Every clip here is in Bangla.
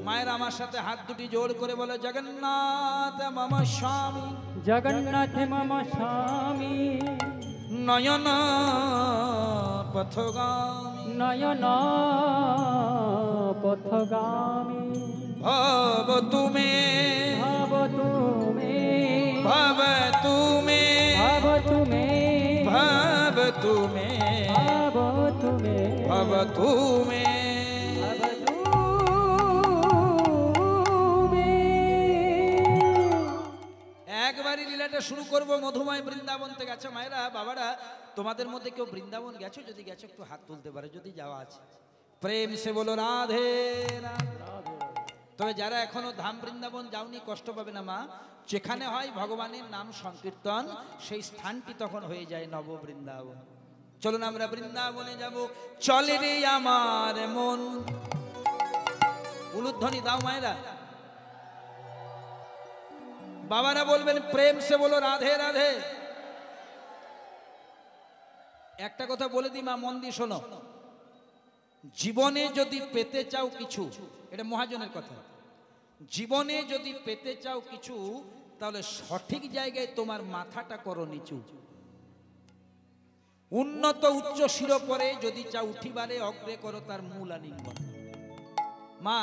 মায়ের আমার সাথে হাত দুটি জোড় করে বলে জগন্নাথ মম স্বামী, জগন্নাথ মম স্বামী, নয়ন পথগামী, নয়ন পথগামী, ভব তুমে, ভাব তুমে, ভব তুমে, ভাব তুমে, ভব তুমে, ভাব তুমে, ভব তুমে। ভাব তুমে। একবারই লীলাটা শুরু করব মধুময় বৃন্দাবন থেকে। আচ্ছা মায়েরা বাবারা, তোমাদের মধ্যে কেউ বৃন্দাবন গেছো? যদি গেছো একটু হাত তুলতে পারে, যদি যাওয়া আছে। প্রেম সে বলো রাধে রাধে। তবে যারা এখনো ধাম বৃন্দাবন যাওনি কষ্ট পাবে না মা, যেখানে হয় ভগবানের নাম সংকীর্তন, সেই স্থানটি তখন হয়ে যায় নব বৃন্দাবন। চলুন আমরা বৃন্দাবনে যাব। চলে রে আমার মন, উলুধ্বনি দাও মায়েরা। বাবারা বলবেন প্রেম সে বলো রাধে রাধে। একটা কথা বলে দিই মা, মন দিয়ে শোনো। জীবনে যদি পেতে চাও কিছু, এটা মহাজনের কথা, জীবনে যদি পেতে চাও কিছু, তাহলে সঠিক জায়গায় তোমার মাথাটা করো নিচু। উন্নত উচ্চ শিরোপরে যদি চাও উঠিবারে, অগ্রে করো তার মূল আলিঙ্গন। মা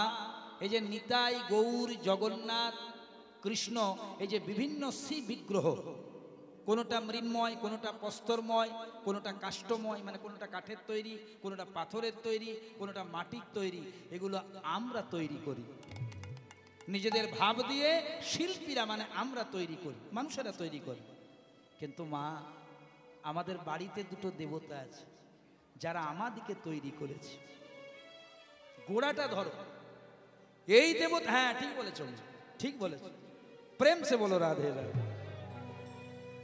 এই যে নিতাই, গৌর, জগন্নাথ, কৃষ্ণ, এই যে বিভিন্ন শ্রী বিগ্রহ, কোনোটা মৃন্ময়, কোনোটা প্রস্তরময়, কোনোটা কাষ্ঠময়, মানে কোনোটা কাঠের তৈরি, কোনোটা পাথরের তৈরি, কোনোটা মাটির তৈরি, এগুলো আমরা তৈরি করি নিজেদের ভাব দিয়ে। শিল্পীরা মানে আমরা তৈরি করি, মানুষেরা তৈরি করে। কিন্তু মা আমাদের বাড়িতে দুটো দেবতা আছে যারা আমাদিকে তৈরি করেছে। গোড়াটা ধরো, এই দেবতা, হ্যাঁ ঠিক বলেছ, ঠিক বলেছ, প্রেম সে বলো রাধে রাধে।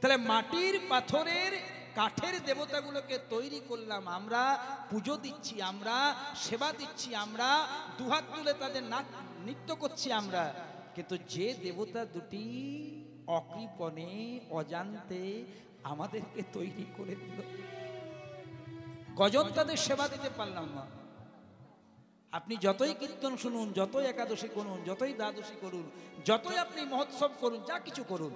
তাহলে মাটির, পাথরের, কাঠের দেবতাগুলোকে তৈরি করলাম আমরা, পুজো দিচ্ছি আমরা, সেবা দিচ্ছি আমরা, দুহাত তুলে তাদের নৃত্য করছি আমরা। কিন্তু যে দেবতা দুটি অকৃপণে অজান্তে আমাদেরকে তৈরি করে দিল, কজন তাদের সেবা দিতে পারলাম না। আপনি যতই কীর্তন শুনুন, যতই একাদশী করুন, যতই দ্বাদশী করুন, যতই আপনি মহোৎসব করুন, যা কিছু করুন,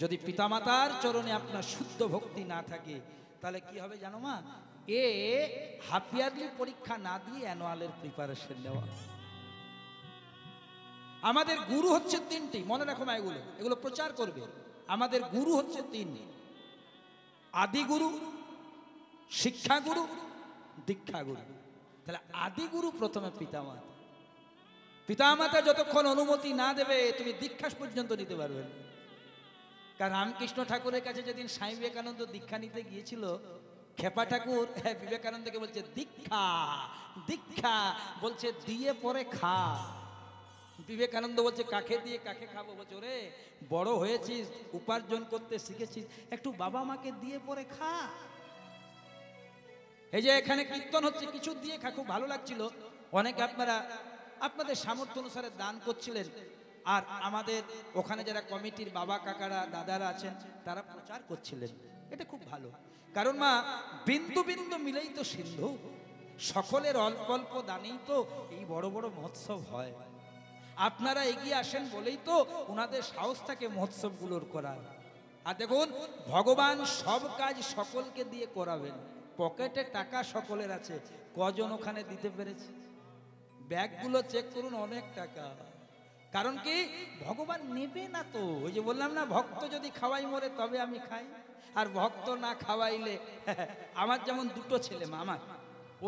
যদি পিতামাতার চরণে আপনার শুদ্ধ ভক্তি না থাকে, তাহলে কি হবে জানো মা? এ হাফ ইয়ারলি পরীক্ষা না দিয়ে অ্যানুয়ালের প্রিপারেশন নেওয়া। আমাদের গুরু হচ্ছে তিনটি, মনে রাখো মা, এগুলো প্রচার করবে। আমাদের গুরু হচ্ছে তিন: আদিগুরু, শিক্ষাগুরু, দীক্ষাগুরু। তাহলে আদিগুরু প্রথমে পিতামাতা। পিতামাতা যতক্ষণ অনুমতি না দেবে তুমি দীক্ষা পর্যন্ত নিতে পারবে না। কারণ রামকৃষ্ণ ঠাকুরের কাছে যেদিন স্বামী বিবেকানন্দ দীক্ষা নিতে গিয়েছিল, খেপা ঠাকুর বিবেকানন্দকে বলছে দীক্ষা দীক্ষা, বলছে দিয়ে পরে খা। বিবেকানন্দ বলছে কাকে দিয়ে কাকে খাবো? বলছে ওরে বড় হয়েছিস, উপার্জন করতে শিখেছিস, একটু বাবা মাকে দিয়ে পরে খা। এই যে এখানে কীর্তন হচ্ছে, কিছু দিয়ে খা। খুব ভালো লাগছিল, অনেকে আপনারা আপনাদের সামর্থ্য অনুসারে দান করছিলেন, আর আমাদের ওখানে যারা কমিটির বাবা কাকারা দাদারা আছেন তারা প্রচার করছিলেন। এটা খুব ভালো, কারণ মা বিন্দু বিন্দু মিলেই তো সিন্ধু, সকলের অল্প অল্প দানেই তো এই বড় বড় মহোৎসব হয়। আপনারা এগিয়ে আসেন বলেই তো ওনাদের সাহস থাকে মহোৎসবগুলোর করার। আর দেখুন ভগবান সব কাজ সকলকে দিয়ে করাবেন। পকেটে টাকা সকলের আছে, কজন ওখানে দিতে পেরেছে? ব্যাগগুলো চেক করুন, অনেক টাকা। কারণ কি? ভগবান নেবে না তো। ওই যে বললাম না, ভক্ত যদি খাওয়াই মরে তবে আমি খাই, আর ভক্ত না খাওয়াইলে আমার যেমন দুটো ছেলে মা, আমার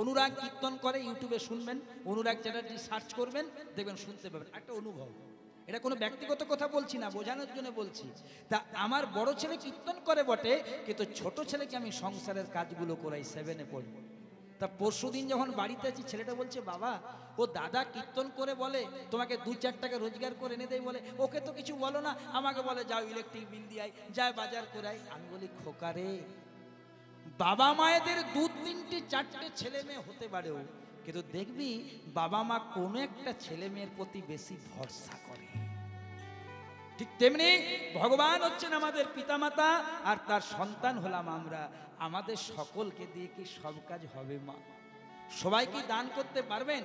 অনুরাগ কীর্তন করে, ইউটিউবে শুনবেন, অনুরাগ চ্যাটার্জি সার্চ করবেন, দেখবেন, শুনতে পাবেন। একটা অনুভব, এটা কোনো ব্যক্তিগত কথা বলছি না, বোঝানোর জন্য বলছি। তা আমার বড় ছেলে কীর্তন করে বটে, কিন্তু ছোট ছেলেকে আমি সংসারের কাজগুলো করাই, 7-এ পড়ি। তা পরশুদিন যখন বাড়িতে আছি, ছেলেটা বলছে বাবা, ও দাদা কীর্তন করে বলে তোমাকে 2-4 টাকা রোজগার করে এনে দেয়, বলে ওকে তো কিছু বলো না, আমাকে বলে যাও ইলেকট্রিক বিল দিয়ে আই, যায় বাজার করে আই। আমি বলি খোকারে, বাবা মায়েদের 2-3-4টে ছেলে মেয়ে হতে পারেও, কিন্তু দেখবি বাবা মা কোনো একটা ছেলে মেয়ের প্রতি বেশি ভরসা করে। ঠিক তেমনি ভগবান হচ্ছেন আমাদের পিতামাতা, আর তার সন্তান হলাম আমরা। আমাদের সকলকে দিয়ে কি সব কাজ হবে মা? সবাই কি দান করতে পারবেন?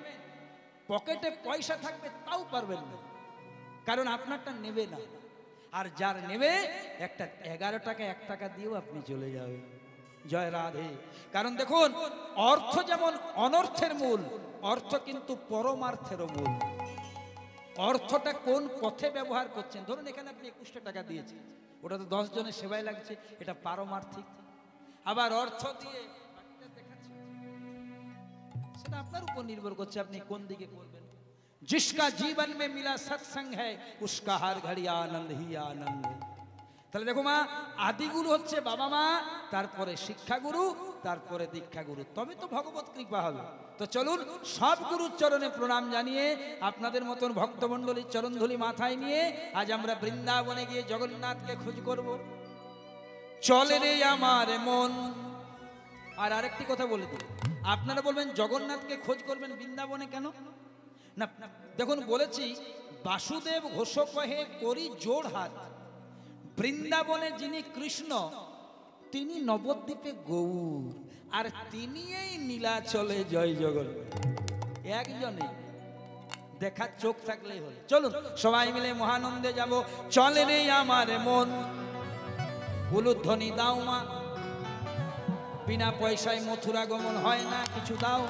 পকেটে পয়সা থাকবে তাও পারবেন না, কারণ আপনারটা নেবে না। আর যার নেবে একটা 11 টাকা 1 টাকা দিয়েও আপনি চলে যাবেন। জয় রাধে। কারণ দেখুন, অর্থ যেমন অনর্থের মূল, অর্থ কিন্তু পরমার্থেরও মূল। অর্থটা কোন পথে ব্যবহার করছেন। ধরুন এখানে আপনি 21 টাকা দিয়েছেন, ওটা তো 10 জনের সেবায় লাগছে, এটা পারমার্থিক। আবার অর্থ দিয়ে বাকিটা দেখাচ্ছেন, সেটা আপনার উপর নির্ভর করছে আপনি কোন দিকে করবেন। जिसका जीवन में मिला सत्संग है उसका हर घड़ी आनंद ही आनंद। তাহলে দেখো মা, আদিগুরু হচ্ছে বাবা মা, তারপরে শিক্ষাগুরু, তারপরে দীক্ষাগুরু, তবে তো ভগবত কৃপা হবে। তো চলুন সব গুরুর চরণে প্রণাম জানিয়ে আপনাদের মতন ভক্তমণ্ডলীর চরণধুলি মাথায় নিয়ে আজ আমরা বৃন্দাবনে গিয়ে জগন্নাথকে খোঁজ করব। চলে রে আমার মন। আর আরেকটি কথা বলে দিই, আপনারা বলবেন জগন্নাথকে খোঁজ করবেন বৃন্দাবনে কেন? না দেখুন, বলেছি বাসুদেব ঘোষ কহে করি জোড় হাত। বৃন্দাবনে যিনি কৃষ্ণ, তিনি নবদ্বীপে গৌর, আর তিনি এই নীলাচলে জয় জগন্নাথ। একজনে দেখার চোখ থাকলেই হল। চলুন সবাই মিলে মহানন্দে যাব। চলে রে আমার মন, উলুধ্বনি দাও মা, বিনা পয়সায় মথুরা গমন হয় না, কিছু দাও।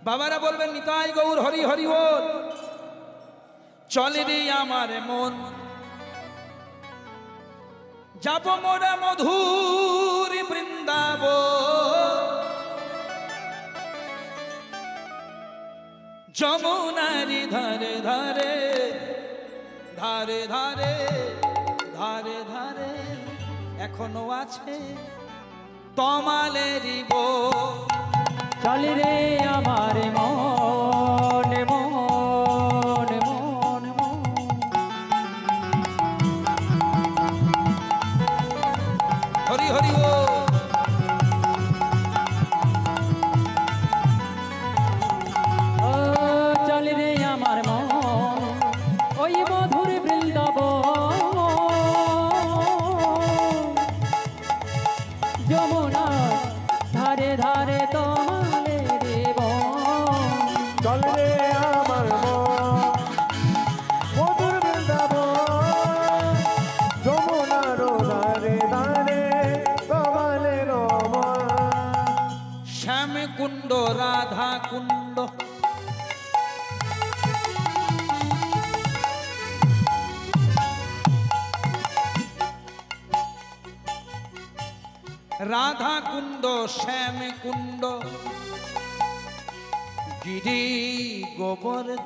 বাবারা বলবেন নিতাই গৌর হরি হরি বল। চলে রে আমার মন, যাব মোরা মধুর বৃন্দাবন, যমুনারি ধারে ধারে ধারে ধারে ধারে ধারে এখনো আছে তমালেরই বন। চলে রে আমার মন মন মন মন। হরি হরি ও। ও চলে রে আমার মন, ওই মধুর বৃন্দাবন, যমুনা ধারে ধারে তোমালের বন। চল রে আমার মন, মধুর বৃন্দাবন, যমুনার ধারে ধারে কমলের বন। শ্যাম কুণ্ড রাধা কুণ্ড, রাধা কুণ্ড শ্যাম কুণ্ড, গিরি গোবর্ধন।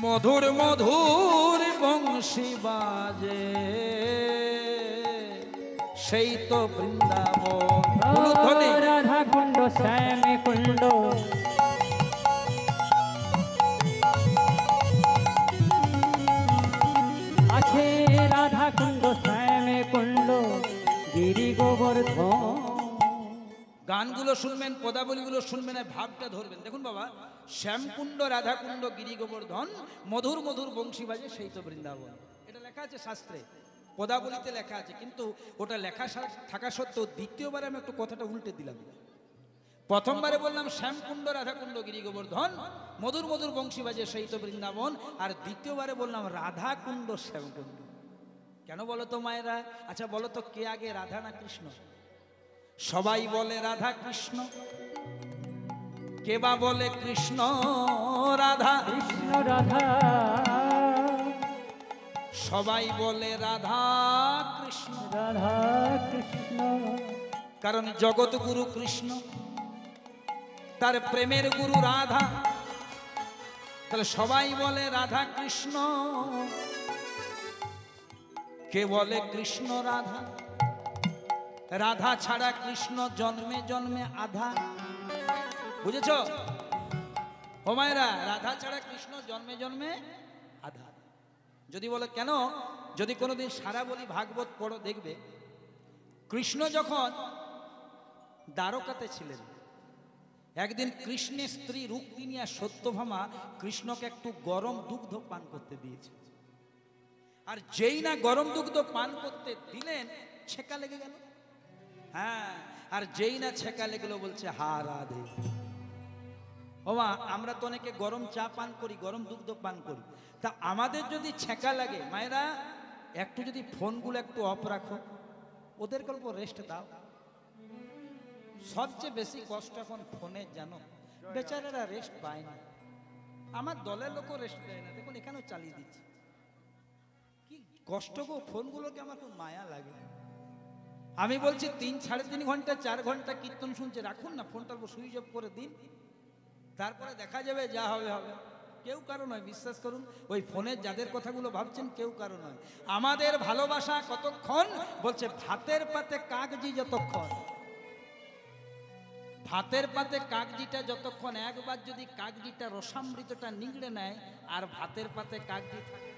মধুর মধুর বংশী বাজে, সেই তো বৃন্দাবন। উলুধ্বনি। রাধা কুণ্ড শ্যাম কুণ্ড, আছে রাধা কুণ্ড শ্যাম কুণ্ড, গিরি গোবর্ধন। গানগুলো শুনবেন, পদাবলীগুলো শুনবেন, আর ভাবটা ধরবেন। দেখুন বাবা, শ্যামকুণ্ড রাধাকুণ্ড গিরি গোবর্ধন, মধুর মধুর বংশী বাজে সেই তো বৃন্দাবন। এটা লেখা আছে শাস্ত্রে, পদাবলীতে লেখা আছে, কিন্তু ওটা লেখা থাকা সত্ত্বেও দ্বিতীয়বারে আমি একটু কথাটা উল্টে দিলাম। প্রথমবারে বললাম শ্যামকুণ্ড রাধাকুণ্ড গিরি গোবর্ধন, মধুর মধুর বংশী বাজে সেই তো বৃন্দাবন, আর দ্বিতীয়বারে বললাম রাধাকুণ্ড শ্যামকুণ্ড। কেন বলো তো মায়েরা? আচ্ছা বলো তো, কে আগে, রাধা না কৃষ্ণ? সবাই বলে রাধা কৃষ্ণ, কে বা বলে কৃষ্ণ রাধা? কৃষ্ণ রাধা, সবাই বলে রাধা কৃষ্ণ, রাধা কৃষ্ণ। কারণ জগৎ গুরু কৃষ্ণ, তার প্রেমের গুরু রাধা। তাহলে সবাই বলে রাধা কৃষ্ণ, কে বলে কৃষ্ণ রাধা? রাধা ছাড়া কৃষ্ণ জন্মে জন্মে আধা। বুঝেছ ও মায়েরা? রাধা ছাড়া কৃষ্ণ জন্মে জন্মে আধা। যদি বলে কেন, যদি কোনোদিন সারা বলি ভাগবত পড়ো, দেখবে কৃষ্ণ যখন দ্বারকাতে ছিলেন, একদিন কৃষ্ণের স্ত্রী রুক্মিণী আর সত্যভামা কৃষ্ণকে একটু গরম দুগ্ধ পান করতে দিয়েছে। আর যেই না গরম দুগ্ধ পান করতে দিলেন ছেঁকা লেগে গেল। হ্যাঁ, আর যেই না ছেঁকা লেগেলো বলছে হা রাধে। ওমা, আমরা তো অনেকে গরম চা পান করি, গরম দুগ্ধ পান করি, তা আমাদের যদি ছেঁকা লাগে, মায়েরা একটু যদি ফোনগুলো একটু অফ রাখো, ওদের গল্প রেস্ট দাও। সবচেয়ে বেশি কষ্ট এখন ফোনের, জানো, বেচারারা রেস্ট পায় না। আমার দলের লোকও রেস্ট দেয় না, দেখুন এখানেও চালিয়ে দিচ্ছে। কি কষ্ট গো, ফোনগুলোকে আমার খুব মায়া লাগে। আমি বলছি 3-3.5 ঘন্টা 4 ঘন্টা কীর্তন শুনছে, রাখুন না ফোনটা, সুইচ অফ করে দিন, তারপরে দেখা যাবে যা হবে হবে। কেউ কারো নয়, বিশ্বাস করুন, ওই ফোনের যাদের কথাগুলো ভাবছেন কেউ কারো নয়। আমাদের ভালোবাসা কতক্ষণ, বলছে ভাতের পাতে কাগজি যতক্ষণ। ভাতের পাতে কাগজিটা যতক্ষণ, একবার যদি কাগজিটা রসামৃতটা নিংড়ে নেয় আর ভাতের পাতে কাগজি থাকে।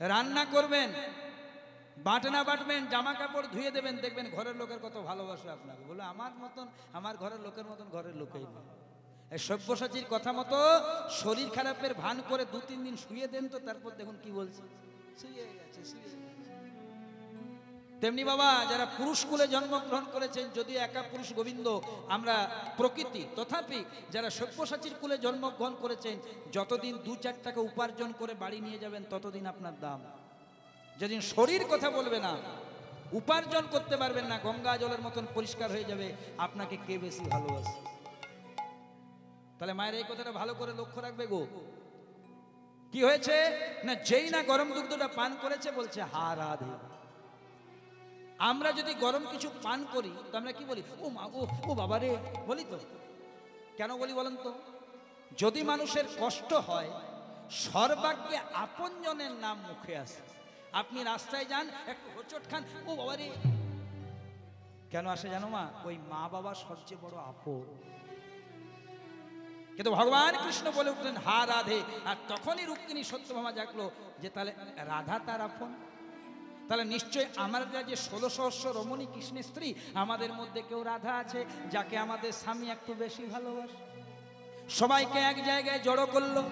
রান্না করবেন, বাটনা বাটবেন, জামা কাপড় ধুয়ে দেবেন, দেখবেন ঘরের লোকের কত ভালোবাসে আপনাকে। বলে আমার মতন, আমার ঘরের লোকের মতন ঘরের লোকেই নেই। এই সব্যসাচীর কথা মতো শরীর খারাপের ভান করে 2-3 দিন শুয়ে দেন তো, তারপর দেখুন কি বলছে, শুয়ে গেছে, শুয়ে গেছে। তেমনি বাবা, যারা পুরুষ কুলে জন্মগ্রহণ করেছেন, যদিও একা পুরুষ গোবিন্দ আমরা প্রকৃতি, তথাপি যারা সব্যসাচীর কুলে জন্মগ্রহণ করেছেন, যতদিন 2-4 টাকা উপার্জন করে বাড়ি নিয়ে যাবেন ততদিন আপনার দাম। যেদিন শরীর কথা বলবে না, উপার্জন করতে পারবেন না, গঙ্গা জলের মতন পরিষ্কার হয়ে যাবে, আপনাকে কে বেশি ভালোবাসে। তাহলে মায়ের এই কথাটা ভালো করে লক্ষ্য রাখবে গো। কি হয়েছে না, যেই না গরম দুগ্ধটা পান করেছে বলছে হা রাধে। আমরা যদি গরম কিছু পান করি তো আমরা কি বলি, ও মা গো, ও বাবা রে, বলি তো। কেন বলি বলেন তো? যদি মানুষের কষ্ট হয়, সর্বাগ্যে আপনজনের নাম মুখে আসে। আপনি রাস্তায় যান, একটু হোঁচট খান, ও বাবা রে, কেন আসে জানো মা? ওই মা বাবা সবচেয়ে বড় আপন। কিন্তু ভগবান কৃষ্ণ বলে উঠলেন হা রাধে, আর তখনই রুক্মিণী সত্যভামা জাগলো যে তাহলে রাধা তার আপন। তাহলে নিশ্চয় আমরা যে 16 সহস্র রমণী কৃষ্ণের স্ত্রী, আমাদের মধ্যে কেউ রাধা আছে যাকে আমাদের স্বামী একটু বেশি ভালোবাসে। সবাইকে এক জায়গায় জড়ো করলো,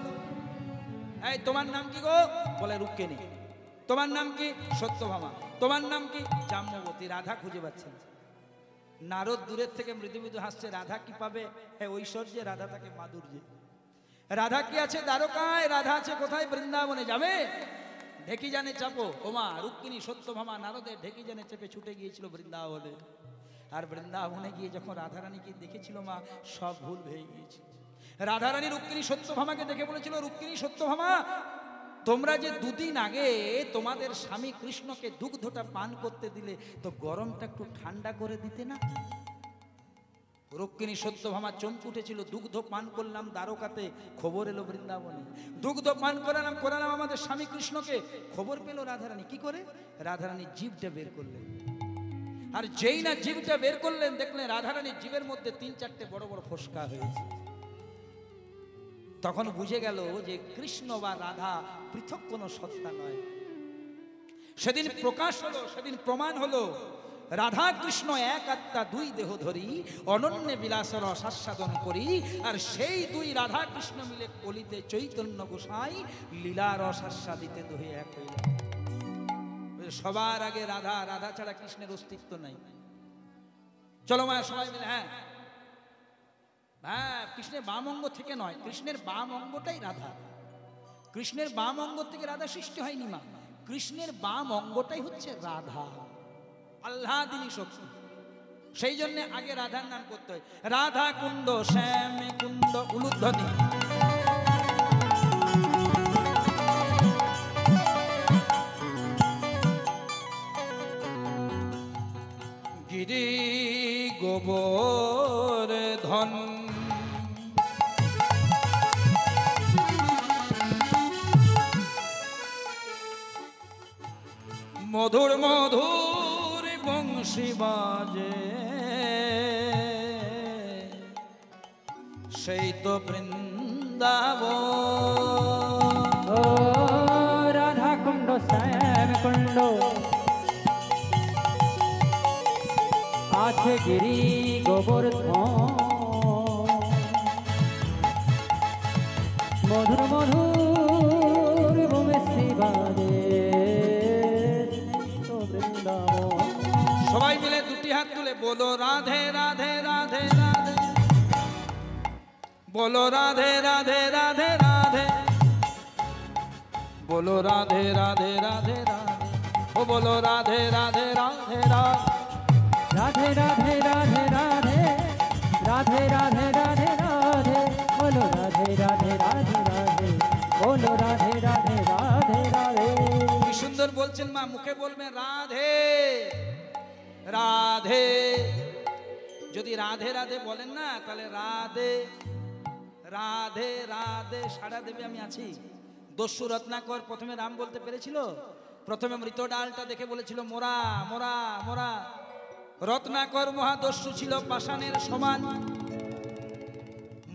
এই তোমার নাম কি গো? বলে রুক্মিণী। তোমার নাম কি? সত্যভামা। তোমার নাম কি? জাম্ববতী। রাধা খুঁজে পাচ্ছে না। নারদ দূরের থেকে মৃদু মৃদু হাসছে, রাধা কি পাবে ঐশ্বর্যে? রাধা তাকে মাধুর্যে। রাধা কি আছে দ্বারকায়? রাধা আছে কোথায়? বৃন্দাবনে। যাবে ঢেকি জানে চাপো। ওমা, রুক্মিণী সত্যভামা নারদের ঢেকি জানে চেপে ছুটে গিয়েছিল বৃন্দাবনে। আর বৃন্দাবনে গিয়ে যখন রাধারানীকে দেখেছিল মা, সব ভুল হয়ে গিয়েছিল। রাধারানী রুক্মিণী সত্যভামাকে দেখে বলেছিল, রুক্মিণী সত্যভামা, তোমরা যে 2 দিন আগে তোমাদের স্বামী কৃষ্ণকে দুগ্ধটা পান করতে দিলে, তো গরমটা একটু ঠান্ডা করে দিতে না? রুক্মিণী সত্যভামা চমকে উঠেছিল। দুগ্ধ পান করলাম দ্বারকাতে, খবর এলো বৃন্দাবনে। দুগ্ধ পান করালাম আমাদের স্বামী কৃষ্ণকে, খবর পেল রাধারানী। কি করে? রাধারানী জিভটা বের করলেন, আর যেই না জিভটা বের করলেন, দেখলেন রাধারানীর জিভের মধ্যে 3-4টে বড় বড় ফোসকা হয়েছে। তখন বুঝে গেল যে কৃষ্ণ বা রাধা পৃথক কোনো সত্তা নয়। সেদিন প্রকাশ হলো, সেদিন প্রমাণ হলো, রাধা কৃষ্ণ এক আত্মা 2 দেহ ধরি, অনন্য বিলাসর আস্বাদন করি। আর সেই 2 রাধা কৃষ্ণ মিলে কলিতে চৈতন্য গোসাই লীলার আস্বাদিতে দোহে এক হইল। সবার আগে রাধা, রাধা ছাড়া কৃষ্ণের অস্তিত্ব নাই। চলো মায়া সবাই মিলে, হ্যাঁ হ্যাঁ, কৃষ্ণের বাম অঙ্গ থেকে নয়, কৃষ্ণের বাম অঙ্গটাই রাধা। কৃষ্ণের বাম অঙ্গ থেকে রাধা সৃষ্টি হয়নি মা, কৃষ্ণের বাম অঙ্গটাই হচ্ছে রাধা, আহ্লাদিনী শক্তি। সেই জন্য আগে রাধার নাম করতে হয়। রাধা কুণ্ড শ্যাম কুণ্ড উলুধ্বনি। গিরি গোবর ধন মধুর মধুর বংশী বাজে, সেই তো বৃন্দাবন। ও রাধা কুণ্ড শ্যাম কুণ্ড, আছে গিরি গোবর্ধন। মধুর মধুর মধুর ভূমিশ্রী বাদে স্নিগ্ধ বৃন্দাবন। সবাই মিলে দুটি হাত তুলে বলো রাধে রাধে রাধে রাধে, বলো রাধে রাধে রাধে রাধে, বলো রাধে রাধে রাধে রাধে, ও বলো রাধে রাধে রাধে রাধে। রাধে রাধে রাধে রাধে, রাধে রাধে রাধে রাধে, বলো রাধে রাধে রাধে রাধে, বলো রাধে রাধে রাধে রাধে। কি সুন্দর বলছেন মা, মুখে বলবেন রাধে রাধে। যদি রাধে রাধে বলেন না, তাহলে রাধে রাধে রাধে সারা দেবে আমি আছি। দস্যু রত্নাকর প্রথমে রাম বলতে পেরেছিল? প্রথমে মৃত ডালটা দেখে বলেছিল মোরা মোরা মোরা। রত্নাকর মহাদস্যু ছিল পাষাণের সমান।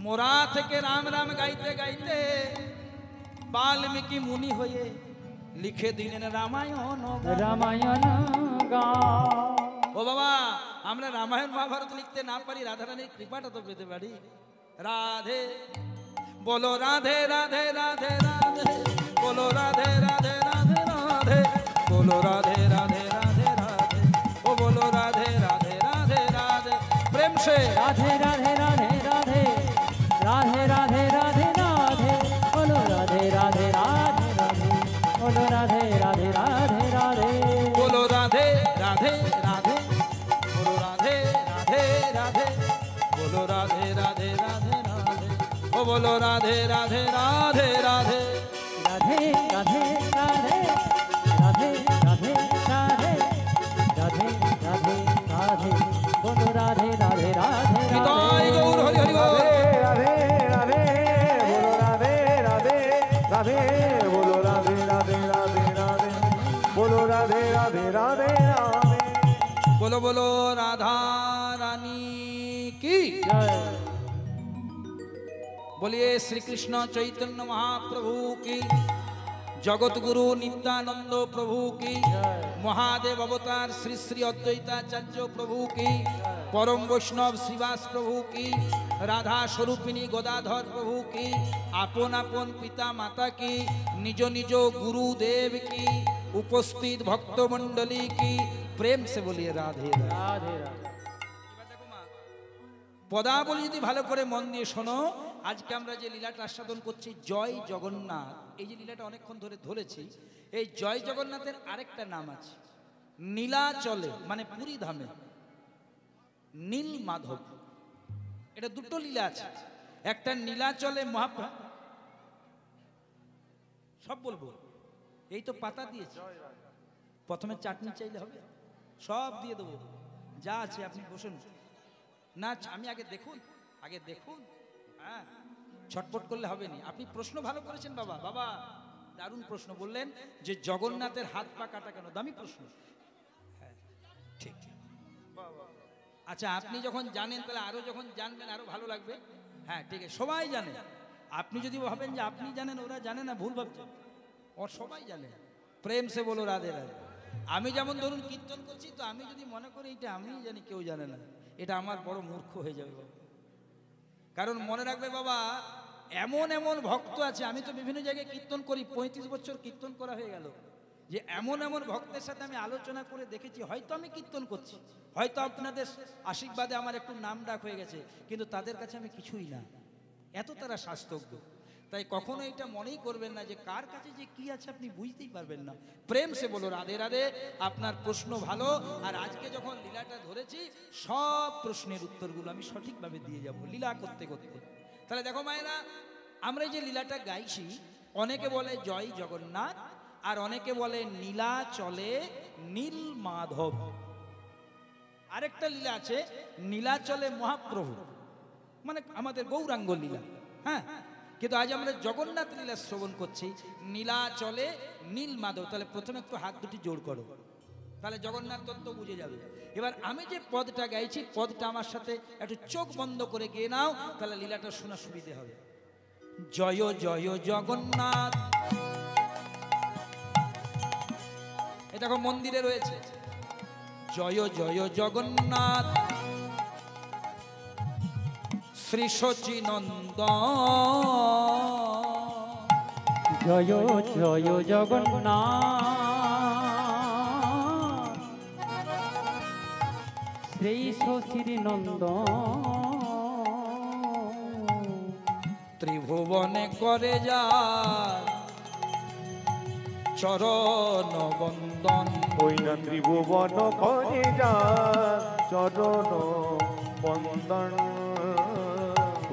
মোরা থেকে রাম রাম গাইতে গাইতে বাল্মীকি মুনি হয়ে লিখে দিলেন রামায়ণ। রামায়ণ গাও। ও বাবা, আমরা রামায়ণ মহাভারত লিখতে না পারি, রাধারানীর কৃপাটা তো পেতে পারি। রাধে বলো রাধে রাধে রাধে রাধে, বলো রাধে রাধে রাধে রাধে, বলো রাধে রাধে রাধে রাধে, ও বলো রাধে রাধে রাধে রাধে। প্রেম সে রাধে রাধে রাধে রাধে, রাধে রাধে রাধে রাধে, বলো রাধে রাধে রাধে রাধে, বলো রাধে রাধে রাধে রাধে, বলো রাধে রাধে রাধে, বলো রাধে রাধে রাধে, বলো রাধে রাধে রাধে রাধে, ও বলো রাধে রাধে রাধে রাধে। রাধে রাধে রাধে, রাধে রাধে রাধে, রাধে রাধে রাধে, বলো রাধে রাধে রাধে নিতাই গৌর হরি হরি গৌর। রাধে রাধে বলো রাধে রাধে রাধে, বলো রাধে রাধে রাধে রাধে, বলো রাধে রাধে রাধে রাধে। বলো বলো রাধা রানী কি জয়। বলিए श्री कृष्ण चैतन्य महाप्रभु की, जगत गुरु नित्यानंद प्रभु की, महादेव अवतार श्री श्री अद्वैताचार्य प्रभु की, परम वैष्णव श्रीवास प्रभु की, राधा स्वरूपिणी गदाधर प्रभु की, आपन आपन पिता माता की, निज निज गुरुदेव की, उपस्थित भक्त मंडली की, प्रेम से बोलिए राधे राधे। রাধে রাধে। পদাবলী যদি ভালো করে মন দিয়ে শোনো, আজকে আমরা যে লীলাটা আস্বাদন করছি জয় জগন্নাথ, এই যে লীলাটা অনেকক্ষণ ধরে ধরেছি, এই জয় জগন্নাথের আরেকটা নাম আছে নীলাচলে, মানে পুরী ধামে নীল মাধব। এটা দুটো লীলা আছে, একটা নীলাচলে মহাপ্রভু, সব বলবো, এই তো পাতা দিয়েছি, প্রথমে চাটনি চাইলে হবে, সব দিয়ে দেবো, যা আছে আপনি বসুন না। আমি আগে দেখুন, আগে দেখুন, হ্যাঁ ছটপট করলে হবে না। আপনি প্রশ্ন ভালো করেছেন বাবা, বাবা দারুণ প্রশ্ন বললেন যে জগন্নাথের হাত পা কাটা কেন, দামি প্রশ্ন। হ্যাঁ ঠিক, আচ্ছা আপনি যখন জানেন তাহলে আরো যখন জানবেন আরো ভালো লাগবে। হ্যাঁ ঠিক আছে, সবাই জানে। আপনি যদি ভাবেন যে আপনি জানেন ওরা জানে না, ভুল ভাবছেন, ওর সবাই জানে। প্রেম সে বলো রাধে রাধে। আমি যেমন ধরুন কীর্তন করছি, তো আমি যদি মনে করি এটা আমি জানি কেউ জানে না, এটা আমার বড় মূর্খ হয়ে যাবে বাবা। কারণ মনে রাখবে বাবা, এমন এমন ভক্ত আছে, আমি তো বিভিন্ন জায়গায় কীর্তন করি, 35 বছর কীর্তন করা হয়ে গেল, যে এমন এমন ভক্তের সাথে আমি আলোচনা করে দেখেছি, হয়তো আমি কীর্তন করছি, হয়তো আপনাদের আশীর্বাদে আমার একটু নাম ডাক হয়ে গেছে, কিন্তু তাদের কাছে আমি কিছুই না, এত তারা শাস্ত্রজ্ঞ। তাই কখনো এটা মনেই করবেন না যে কার কাছে যে কি আছে আপনি বুঝতেই পারবেন না। প্রেম সে বলো রাধে রাধে। আপনার প্রশ্ন ভালো, আর আজকে যখন লীলাটা ধরেছি সব প্রশ্নের উত্তরগুলো আমি সঠিকভাবে দিয়ে যাব লীলা করতে করতে। তাহলে দেখো মায়েরা, আমরা যে লীলাটা গাইছি, অনেকে বলে জয় জগন্নাথ, আর অনেকে বলে নীলাচলে নীল মাধব। আরেকটা লীলা আছে নীলাচলে মহাপ্রভু, মানে আমাদের গৌরাঙ্গ লীলা। হ্যাঁ, কিন্তু আজ আমরা জগন্নাথ লীলা শ্রবণ করছি, নীলাচলে নীল মাধব। তাহলে প্রথমে একটু হাত দুটি জোড় করো, তাহলে জগন্নাথ তত্ত্ব বুঝে যাবে। এবার আমি যে পদটা গাইছি, পদটা আমার সাথে একটু চোখ বন্ধ করে গেয়ে নাও, তাহলে লীলাটা শোনা সুবিধে হবে। জয় জয় জগন্নাথ, এ দেখো মন্দিরে রয়েছে, জয় জয় জগন্নাথ শ্রী সচিনন্দন জয় জয় জগন্নাথ শ্রী শশীর নন্দন ত্রিভুবনে করে যা চরণ বন্দন। ওই না ত্রিভুবন করে যা চরণ বন্দন।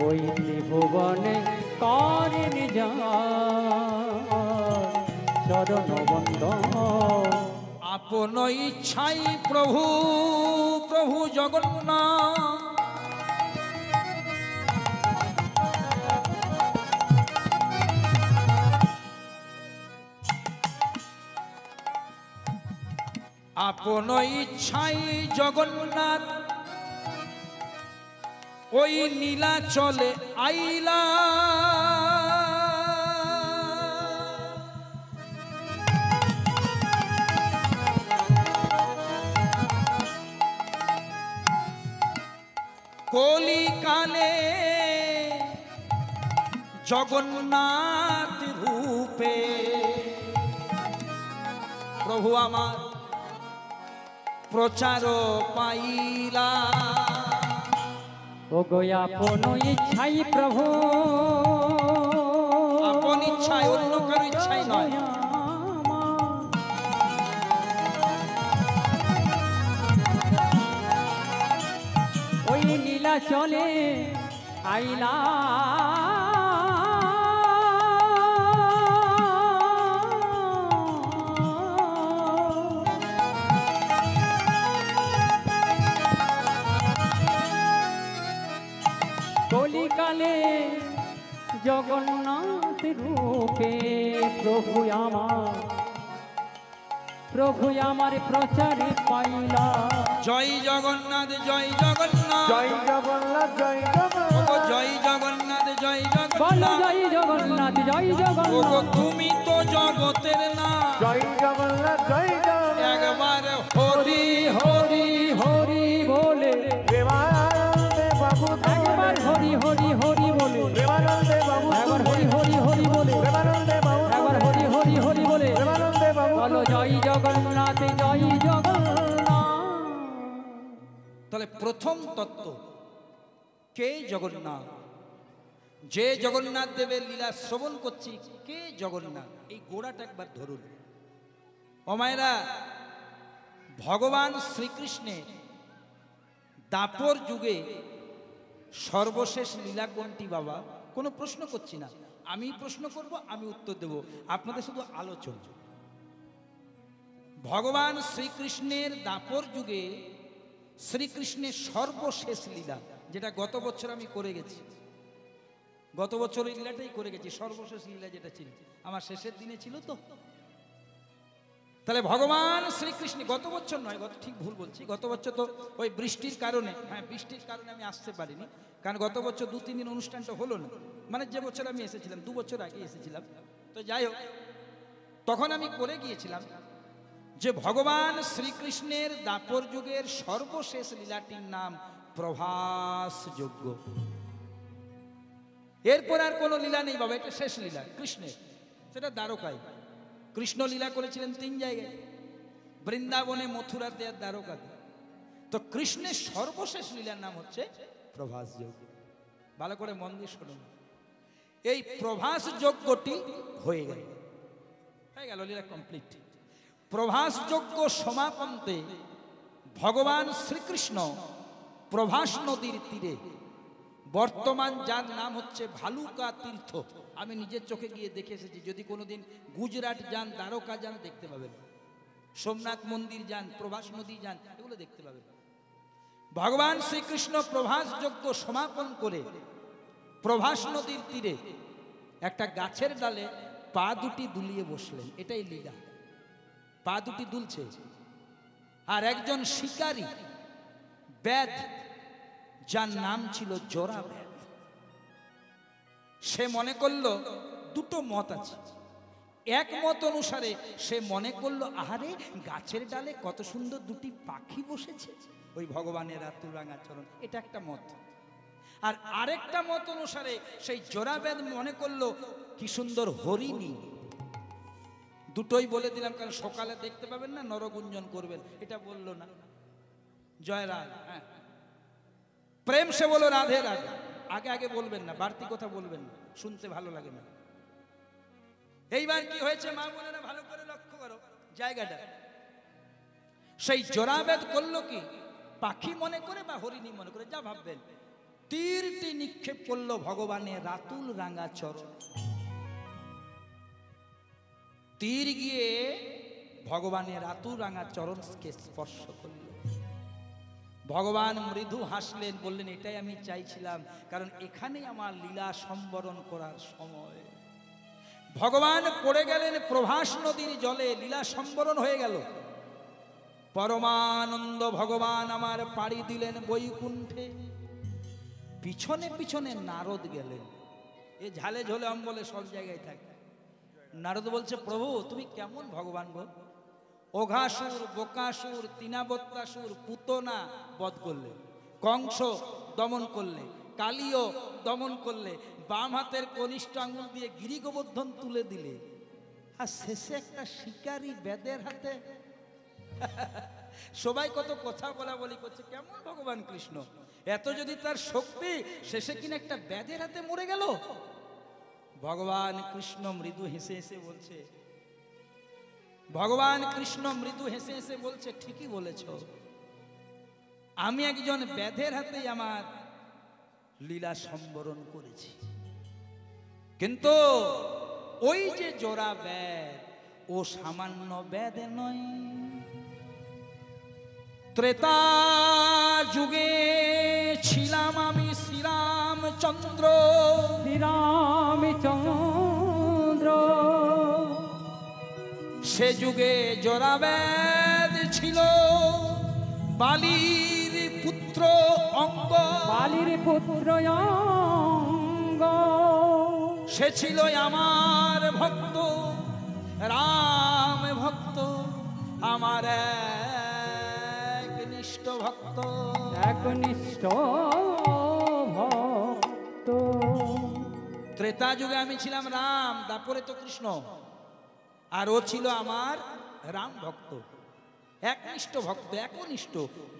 ওই ত্রিভুবনে করেন যা চরণ বন্দন। আপন ইচ্ছাই প্রভু প্রভু জগন্নাথ আপন ইচ্ছাই জগন্নাথ ওই নীলাচলে আইলা। কলিকালে জগন্নাথ রূপে প্রভু আমার প্রচার পাইলা। ও গো আপন ইচ্ছাই প্রভু আপন ইচ্ছায় অন্য কারো ইচ্ছাই নয়। ওই নীলা চলে আইলা কলিকালে জগন্নাথ রূপে প্রভু আমার প্রচারে পাইলা। জয় জগন্নাথ জয় জগন্নাথ জয় জগন্নাথ জয় ওগো জগন্নাথ জয় জগন্নাথ জয় বলো জগন্নাথ জয় জগন্নাথ জয় ওগো জগন্নাথ। তুমি তো জগতের না জয় জগন্নাথ জয় জগন্নাথ। একবার হরি হরি হরি বলে প্রেমানন্দে বাবু একবার হরি হরি হরি বলে প্রেমানন্দে বাবু একবার হরি হরি হরি বলে প্রেমানন্দে বাবু একবার হরি হরি হরি বলে প্রেমানন্দে বাবু। বলো জয় জগন্নাথ জয় জগন্নাথ। তাহলে প্রথম তত্ত্ব কে জগন্নাথ, যে জগন্নাথ দেবের লীলা শ্রবণ করছি কে জগন্নাথ, এই গোড়াটা একবার ধরুন। অমায়েরা, ভগবান শ্রীকৃষ্ণের দাপর যুগে সর্বশেষ লীলা কোনটি বাবা? কোনো প্রশ্ন করছি না, আমি প্রশ্ন করব, আমি উত্তর দেব, আপনাদের শুধু আলোচনা। ভগবান শ্রীকৃষ্ণের দাপর যুগে শ্রীকৃষ্ণের সর্বশেষ লীলা, যেটা গত বছর আমি করে গেছি, গত বছর এই লীলাটাই করে গেছি, সর্বশেষ লীলা যেটা ছিল আমার শেষের দিনে ছিল। তো তাহলে ভগবান শ্রীকৃষ্ণ গত বছর নয়, ঠিক ভুল বলছি, গত বছর তো ওই বৃষ্টির কারণে, হ্যাঁ বৃষ্টির কারণে আমি আসতে পারিনি, কারণ গত বছর 2-3 দিন অনুষ্ঠানটা হলো না, মানে যে বছর আমি এসেছিলাম 2 বছর আগে এসেছিলাম। তো যাই হোক, তখন আমি করে গিয়েছিলাম যে ভগবান শ্রীকৃষ্ণের দাপর যুগের সর্বশেষ লীলাটির নাম প্রভাস যজ্ঞ। এরপর আর কোনো লীলা নেই বাবা, এটা শেষ লীলা কৃষ্ণের, সেটা দ্বারকায়। কৃষ্ণ লীলা করেছিলেন 3 জায়গায়, বৃন্দাবনে, মথুরাতে আর দ্বারকাতে। তো কৃষ্ণের সর্বশেষ লীলার নাম হচ্ছে প্রভাস যজ্ঞ। ভালো করে মন দিয়ে শুনুন, এই প্রভাস যজ্ঞটি হয়ে গেল লীলা কমপ্লিট। প্রভাস যজ্ঞ সমাপন্তে ভগবান শ্রীকৃষ্ণ প্রভাস নদীর তীরে, বর্তমান যার নাম হচ্ছে ভালুকা তীর্থ, আমি নিজের চোখে গিয়ে দেখে এসেছি, যদি কোনোদিন গুজরাট যান, দ্বারকা যান, দেখতে পাবেন, সোমনাথ মন্দির যান, প্রভাস নদী যান, এগুলো দেখতে পাবেন। ভগবান শ্রীকৃষ্ণ প্রভাস যজ্ঞ সমাপন করে প্রভাস নদীর তীরে একটা গাছের ডালে পা দুটি দুলিয়ে বসলেন, এটাই লীলা। পা দুটি দুলছে, আর একজন শিকারী বেদ, যার নাম ছিল জোড়া বেদ, সে মনে করলো দুটো মত আছে। এক মত অনুসারে সে মনে করলো, আহারে গাছের ডালে কত সুন্দর দুটি পাখি বসেছে, ওই ভগবানের আতুরাঙা চরণ, এটা একটা মত। আর আরেকটা মত অনুসারে সেই জোড়াবেদ মনে করলো কি সুন্দর হরিণী দুটোই বলে দিলাম, কারণ সকালে দেখতে পাবেন না, নরগুঞ্জন করবেন, এটা বললো না। জয় রাধা। হ্যাঁ, প্রেম সে বলো রাধে রাধে, আগে আগে বলবেন না, বাড়তি কথা বলবেন না, শুনতে ভালো লাগে না। এইবার কি হয়েছে মা বোনেরা ভালো করে লক্ষ্য করো জায়গাটা। সেই জোড়াবেদ করলো কি, পাখি মনে করে বা হরিণী মনে করে যা ভাববেন, তীরটি নিক্ষেপ করলো ভগবানের রাতুল রাঙা চরণ। তীর গিয়ে ভগবানের রাতুল রাঙা চরণকে স্পর্শ করল। ভগবান মৃদু হাসলেন, বললেন এটাই আমি চাইছিলাম, কারণ এখানেই আমার লীলা সম্বরণ করার সময়। ভগবান পড়ে গেলেন প্রভাস নদীর জলে, লীলা সম্বরণ হয়ে গেল। পরমানন্দ ভগবান আমার পাড়ি দিলেন বৈকুণ্ঠে। পিছনে পিছনে নারদ গেলেন, এ ঝালে ঝোলে অম্বলে সব জায়গায় থাকে। নারদ বলছে, প্রভু তুমি কেমন ভগবান গো? অঘাসুর, বোকাসুর, তৃণাবত্যাসুর, পুতনা বধ করলে, কংস দমন করলে, কালীয় দমন করলে, বাম হাতের কনিষ্ঠ আঙুল দিয়ে গিরি গোবর্ধন তুলে দিলে, আর শেষে একটা শিকারী বেদের হাতে। সবাই কত কথা বলা বলি করছে, কেমন ভগবান কৃষ্ণ, এত যদি তার শক্তি, শেষে কিনা একটা বেদের হাতে মরে গেল। ভগবান কৃষ্ণ মৃদু হেসে হেসে বলছে, ভগবান কৃষ্ণ মৃদু হেসে হেসে বলছে, ঠিকই বলেছ, আমি একজন বেদের হাতেই আমার লীলা সম্বরণ করেছি, কিন্তু ওই যে জোড়া বেদ, ও সামান্য বেদ নয়। ত্রেতা যুগে ছিলাম আমি শ্রীরামচন্দ্র, শ্রীরামচন্দ্র, সে যুগে জোড়া বেদ ছিল বালির পুত্র অঙ্গ, বালির পুত্র অঙ্গ, সে ছিল আমার ভক্ত, রাম ভক্ত, আমার একনিষ্ঠ ভক্ত, একনিষ্ঠ ভক্ত। ত্রেতা যুগে আমি ছিলাম রাম, দাপরে তো কৃষ্ণ, আর ও ছিল আমার রাম ভক্ত, একনিষ্ঠ ভক্ত, একনিষ্ঠ,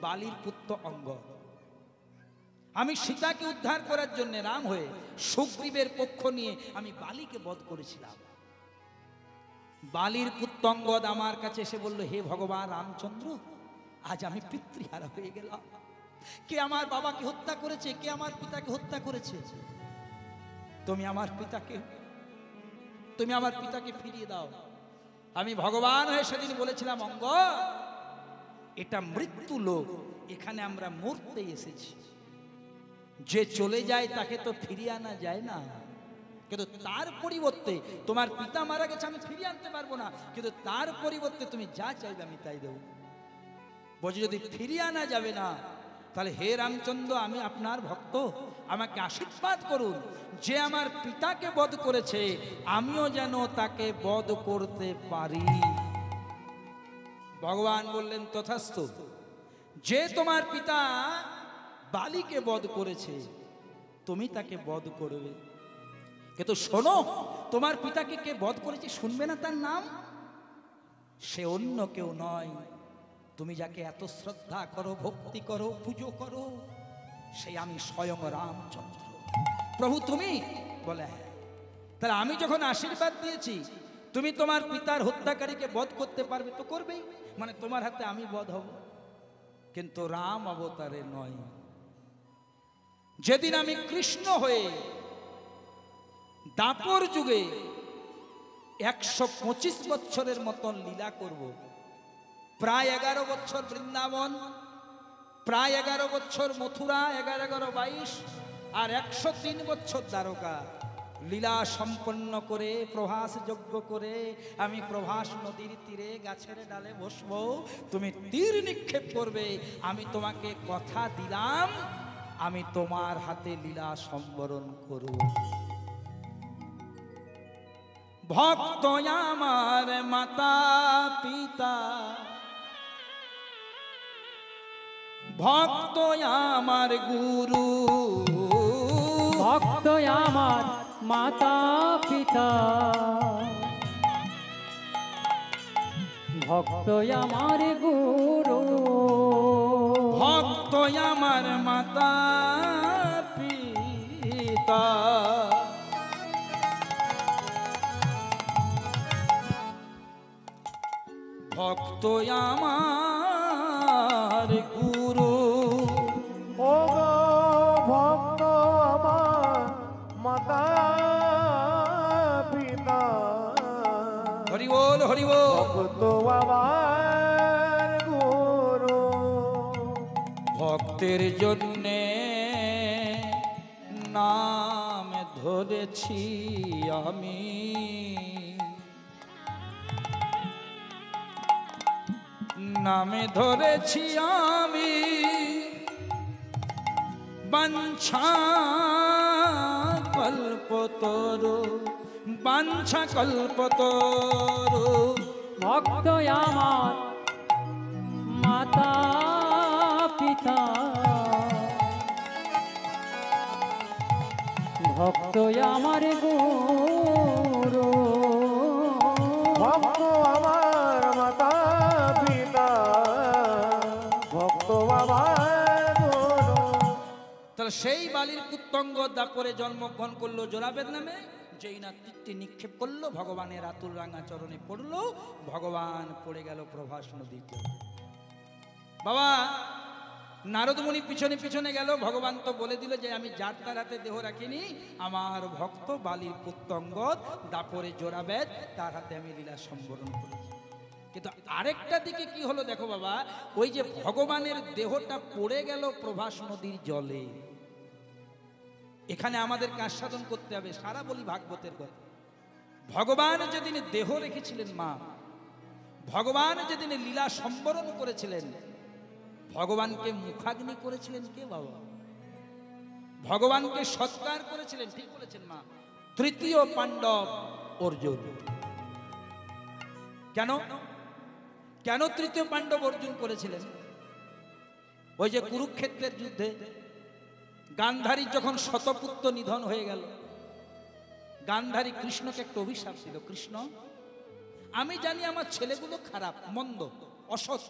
বালির পুত্র অঙ্গ। আমি সীতাকে উদ্ধার করার জন্য রাম হয়ে সুগ্রীবের পক্ষ নিয়ে আমি বালিকে বধ করেছিলাম। বালির পুত্র অঙ্গদ আমার কাছে এসে বলল, হে ভগবান রামচন্দ্র, আজ আমি পিতৃহারা হয়ে গেলাম। কে আমার বাবাকে হত্যা করেছে, কে আমার পিতাকে হত্যা করেছে? তুমি আমার পিতাকে ফিরিয়ে দাও। আমি ভগবান হয়ে সেদিন বলেছিলাম, অঙ্গ এটা মৃত্যু লোক, এখানে আমরা মরতে এসেছি, যে চলে যায় তাকে তো ফিরিয়ে আনা যায় না, কিন্তু তার পরিবর্তে, তোমার পিতা মারা গেছে আমি ফিরিয়ে আনতে পারবো না, কিন্তু তার পরিবর্তে তুমি যা চাইবে আমি তাই দেব। বলছি যদি ফিরিয়ে আনা যাবে না, তাহলে হে রামচন্দ্র, আমি আপনার ভক্ত, আমাকে আশীর্বাদ করুন, যে আমার পিতাকে বধ করেছে আমিও যেন তাকে বধ করতে পারি। ভগবান বললেন, তথাস্তু, যে তোমার পিতা বালিকে বধ করেছে তুমি তাকে বধ করবে, কিন্তু শোনো, তোমার পিতাকে কে বধ করেছে শুনবে না তার নাম? সে অন্য কেউ নয়, তুমি যাকে এত শ্রদ্ধা করো, ভক্তি করো, পুজো করো, সেই আমি স্বয়ং রামচন্দ্র। প্রভু তুমি? বলে হ্যাঁ। তাহলে আমি যখন আশীর্বাদ দিয়েছি তুমি তোমার পিতার হত্যাকারীকে বধ করতে পারবে, তো করবেই, মানে তোমার হাতে আমি বধ হব, কিন্তু রাম অবতারে নয়। যেদিন আমি কৃষ্ণ হয়ে দাপর যুগে 125 বছরের মতন লীলা করব, প্রায় 11 বছর বৃন্দাবন, প্রায় 11 বছর মথুরা, 11-22 আর 103 বছর দ্বারকা লীলা সম্পন্ন করে, প্রভাস যজ্ঞ করে আমি প্রভাস নদীর তীরে গাছের ডালে বসবো, তুমি তীর নিক্ষেপ করবে, আমি তোমাকে কথা দিলাম আমি তোমার হাতে লীলা সম্বরণ করব। ভক্ত আমার মাতা পিতা, ভক্ত আমার গুরু, ভক্ত আমার মাতা পিতা, ভক্ত আমার গুরু, ভক্ত আমার মাতা পিতা, ভক্ত আমার গুরু। ও গো ভক্ত আমার মাতা পিতা, হরি বল হরি বল। ভক্ত আমার গুরু, ভক্তের জন্যে নাম ধরেছি আমি, নামে ধরেছি আমি বাঞ্ছা কল্পতরু, বাঞ্ছা কল্পতরু। ভক্ত আমার মাতা পিতা, ভক্ত আমার গুরু, ভক্ত আমার মাতা পিতা, ভক্ত আমার গুরু। তাহলে সেই বালির পুত্তঙ্গ দাপরে জন্মগ্রহণ করলো জোড়াবেদ নামে, যেই না তীরটি নিক্ষেপ করলো ভগবানের আতুল রাঙা চরণে পড়লো, ভগবান পড়ে গেল প্রভাস নদীতে। বাবা নারদমুনি পিছনে পিছনে গেল, ভগবান তো বলে দিল যে আমি যার তার হাতে দেহ রাখিনি, আমার ভক্ত বালির পুত্তঙ্গ দাপরে জোড়াবেদ, তার হাতে আমি লীলা সম্বরণ করেছি। কিন্তু আরেকটা দিকে কি হলো দেখো বাবা, ওই যে ভগবানের দেহটা পড়ে গেল প্রভাস নদীর জলে, এখানে আমাদের কাজ সাধন করতে হবে। সারা বলি ভাগবতের কথা, ভগবান যেদিন দেহ রেখেছিলেন মা, ভগবান যেদিন লীলা সম্বরণ করেছিলেন, ভগবানকে মুখাগ্নি করেছিলেন কে বাবা? ভগবানকে সৎকার করেছিলেন, ঠিক বলেছেন মা, তৃতীয় পাণ্ডব অর্জুন। কেন কেন তৃতীয় পাণ্ডব অর্জুন করেছিলেন? ওই যে কুরুক্ষেত্রের যুদ্ধে গান্ধারীর যখন শতপুত্র নিধন হয়ে গেল, গান্ধারী কৃষ্ণকে একটা অভিশাপ দিল, কৃষ্ণ আমি জানি আমার ছেলেগুলো খারাপ মন্দ অসৎ,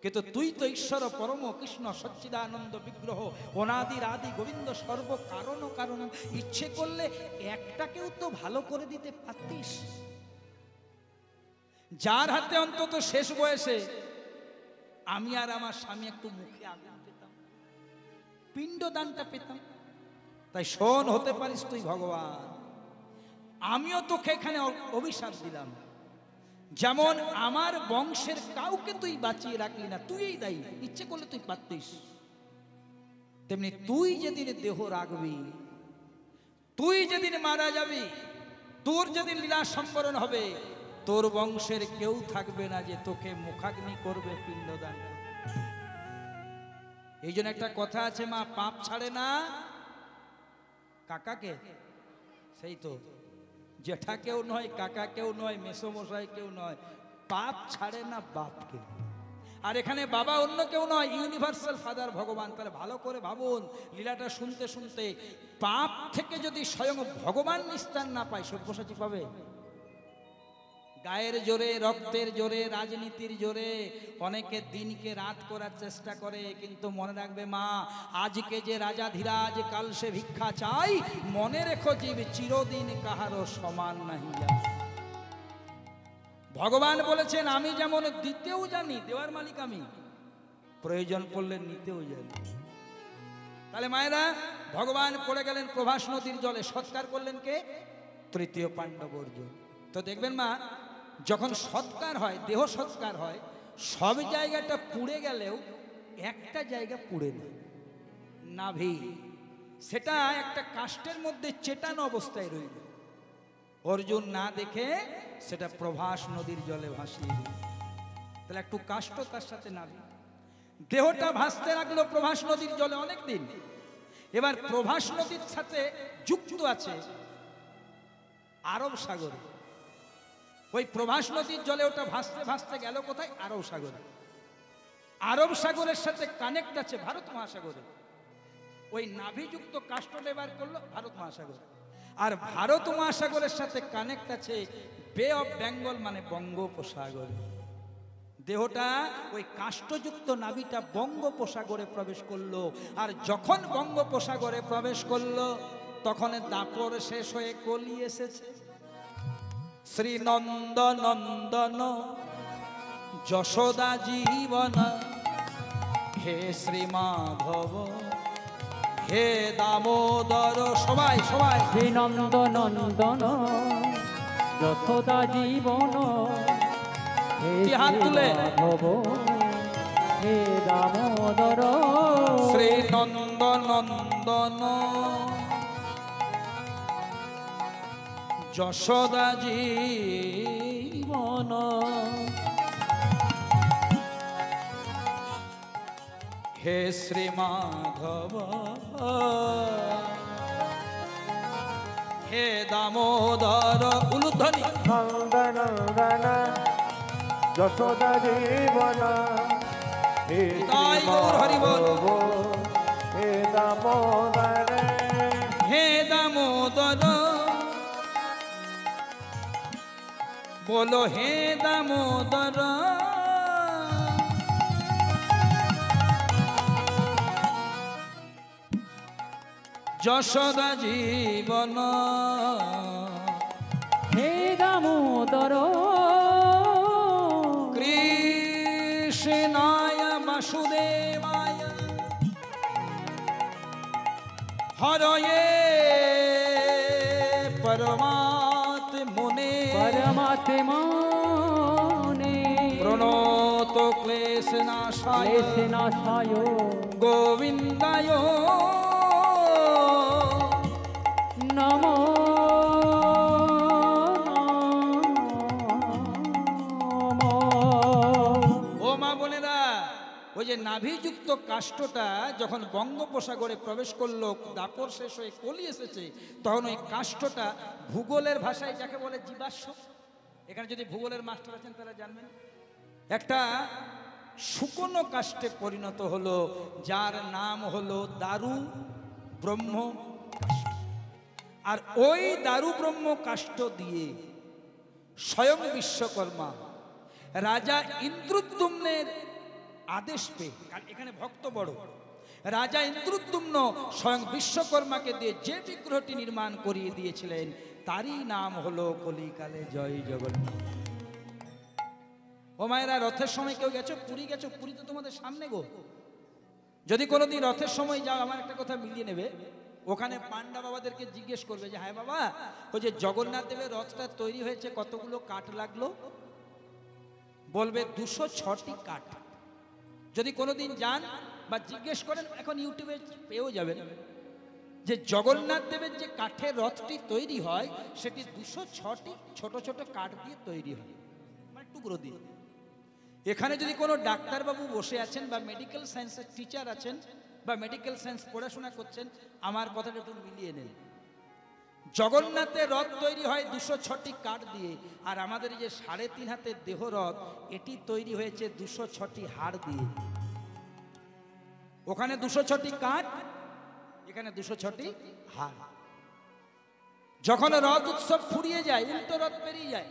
কিন্তু তুই তো ঈশ্বর পরম কৃষ্ণ সচ্চিদানন্দ বিগ্রহ, অনাদির আদি গোবিন্দ সর্ব কারণ কারণ, ইচ্ছে করলে একটাকেও তো ভালো করে দিতে পারতিস, যার হাতে অন্তত শেষ বয়সে আমি আর আমার স্বামী একটু মুখে আগুন পেতাম, পিণ্ডদানটা পেতাম। তাই শোন, হতে পারিস তুই ভগবান, আমিও তোকে এখানে অভিশাপ দিলাম, যেমন আমার বংশের কাউকে তুই বাঁচিয়ে রাখলি না, তুই দায়ী, ইচ্ছে করলে তুই পারতিস, তেমনি তুই যেদিন দেহ রাখবি, তুই যেদিন মারা যাবি, তোর যেদিন লীলা সম্বরণ হবে, তোর বংশের কেউ থাকবে না যে তোকে মুখাগ্নি করবে, পিণ্ডদান করবে। এই জন্য একটা কথা আছে মা, পাপ ছাড়ে না কাকাকে, সেই তো জেঠা কেউ নয়, কাকা কেউ নয়, মেসোমশাই কেউ নয়, পাপ ছাড়ে না বাপকে। আর এখানে বাবা অন্য কেউ নয়, ইউনিভার্সাল ফাদার ভগবান। তাহলে ভালো করে ভাবুন, লীলাটা শুনতে শুনতে পাপ থেকে যদি স্বয়ং ভগবান নিস্তার না পায়, সব্যসাচী পাবে? গায়ের জোরে, রক্তের জোরে, রাজনীতির জোরে অনেকে দিনকে রাত করার চেষ্টা করে, কিন্তু মনে রাখবে মা, আজকে যে রাজা ধীরাজ কাল সে ভিক্ষা চাই, মনে রেখো জীব চিরদিন কাহারও সমান নাহি যায়। ভগবান বলেছেন আমি যেমন দিতেও জানি, দেওয়ার মালিক আমি, প্রয়োজন পড়লে নিতেও জানি। তাহলে মায়েরা, ভগবান পড়ে গেলেন প্রভাস নদীর জলে, সৎকার করলেন কে? তৃতীয় পাণ্ডব অর্জুন। তো দেখবেন মা, যখন সৎকার হয়, দেহ সৎকার হয়, সব জায়গাটা পুড়ে গেলেও একটা জায়গা পুড়ে না, নাভি, সেটা একটা কাষ্টের মধ্যে চেটানো অবস্থায় রইল। অর্জুন না দেখে সেটা প্রভাস নদীর জলে ভাসিয়ে দিল। তাহলে একটু কাষ্ঠ তার সাথে নাভি, দেহটা ভাসতে লাগলো প্রভাস নদীর জলে অনেক দিন। এবার প্রভাস নদীর সাথে যুক্ত আছে আরব সাগর। ওই প্রভাস নদীর জলে ওটা ভাসতে ভাসতে গেল কোথায়? আরব সাগরে। আরব সাগরের সাথে কানেক্ট আছে ভারত মহাসাগরে। ওই নাভিযুক্ত কাষ্ঠ বার করলো ভারত মহাসাগর, আর ভারত মহাসাগরের সাথে কানেক্ট আছে বে অফ বেঙ্গল মানে বঙ্গোপসাগর। দেহটা ওই কাষ্ঠযুক্ত নাভিটা বঙ্গোপসাগরে প্রবেশ করলো। আর যখন বঙ্গোপসাগরে প্রবেশ করলো তখন দাপর শেষ হয়ে কলি এসেছে। শ্রী নন্দ নন্দন যশোদা জীবন, হে শ্রী মাধব হে দামোদর। সবাই সবাই শ্রী নন্দ নন্দন যশোদা জীবন, হে কি হাত তুলে? মাধব হে দামোদর। শ্রী নন্দ নন্দন যশোদা জীবন, হে শ্রী মাধব হে দামোদর। উলুধ্বনি। নন্দনন্দন যশোদা জীবন, হে তাই গৌর হরি বল। হে দামোদর, হে দামোদর বলো হে দামোদর। যশোদা জীবন, হে দামোদর। কৃষ্ণায় বাসুদেবায় হরয়ে পরমাত্মনে পরমাত্মনে প্রণত ক্লেশনাশায় ক্লেশনাশায় গোবিন্দায় নমো নমো। ও মা বোনেরা, ওই যে নাভিযুক্ত কাষ্ঠটা যখন বঙ্গোপসাগরে প্রবেশ করলো, দাপর শেষ হয়ে কলি এসেছে, তখন ওই কাষ্ঠটা ভূগোলের ভাষায় যাকে বলে জীবাশ্ম। এখানে যদি ভূগোলের মাস্টার আছেন তারা জানবেন, একটা শুকনো কাষ্ঠে পরিণত হলো, যার নাম হলো দারু ব্রহ্ম কাষ্ঠ। আর ওই দারু ব্রহ্ম কাষ্ঠ দিয়ে স্বয়ং বিশ্বকর্মা রাজা ইন্দ্রদ্যুম্নের আদেশ পেয়ে, কারণ এখানে ভক্ত বড়, রাজা ইন্দ্রদ্যুম্ন স্বয়ং বিশ্বকর্মাকে দিয়ে যে বিগ্রহটি নির্মাণ করিয়ে দিয়েছিলেন তারই নাম হলো কলিকালে জয় জগন্নাথ। ও মায়েরা, রথের সময় কেউ গেছো পুরী? গেছো? পুরী তো তোমাদের সামনে গো। যদি কোনোদিন রথের সময় যাও, আমার একটা কথা মিলিয়ে নেবে, ওখানে পান্ডা বাবাদেরকে জিজ্ঞেস করবে যে হ্যাঁ বাবা, ওই যে জগন্নাথ দেবের রথটা তৈরি হয়েছে কতগুলো কাঠ লাগলো? বলবে 206টি কাঠ। যদি কোনোদিন যান বা জিজ্ঞেস করেন, এখন ইউটিউবে পেয়েও যাবেন, যে জগন্নাথ দেবের যে কাঠের রথটি তৈরি হয় সেটি 206টি ছোট ছোট কাঠ দিয়ে তৈরি হয়, মানে টুকরো দিয়ে। এখানে যদি কোনো ডাক্তারবাবু বসে আছেন বা মেডিকেল সায়েন্সের টিচার আছেন বা মেডিকেল সায়েন্স পড়াশোনা করছেন, আমার কথাটা একটু মিলিয়ে নেন। জগন্নাথের রথ তৈরি হয় 206টি কাঠ দিয়ে, আর আমাদের এই যে 3.5 হাতের দেহ রথ, এটি তৈরি হয়েছে 206টি হাড় দিয়ে। ওখানে 206টি কাঠ, এখানে 206টি হাড়। যখন রথ উৎসব ফুরিয়ে যায়, উল্টো রথ পেরিয়ে যায়,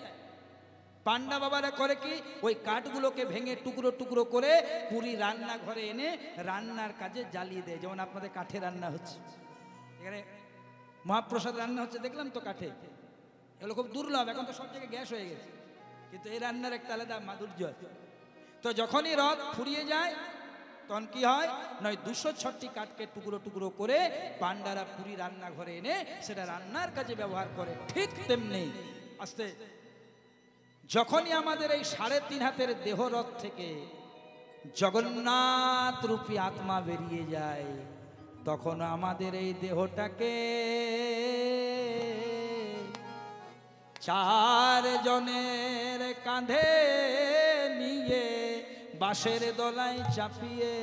পান্ডা বাবারা করে কি, ওই কাঠগুলোকে ভেঙে টুকরো টুকরো করে পুরী রান্নাঘরে এনে রান্নার কাজে জ্বালিয়ে দেয়। যেমন আপনাদের কাঠে রান্না হচ্ছে, এখানে মহাপ্রসাদ রান্না হচ্ছে, দেখলাম তো কাঠে, এগুলো খুব দুর্লভ, এখন তো সব জায়গায় গ্যাস হয়ে গেছে, কিন্তু এই রান্নার একটা আলাদা মাধুর্য আছে। তো যখনই রথ ফুরিয়ে যায় তখন কি হয়, নয় 206টি কাঠকে টুকরো টুকরো করে পান্ডারা পুরী রান্নাঘরে এনে সেটা রান্নার কাজে ব্যবহার করে। ঠিক তেমনি আস্তে যখনই আমাদের এই 3.5 হাতের দেহ রথ থেকে জগন্নাথ রূপী আত্মা বেরিয়ে যায়, তখন আমাদের এই দেহটাকে 4 জনের কাঁধে নিয়ে বাঁশের দলায় চাপিয়ে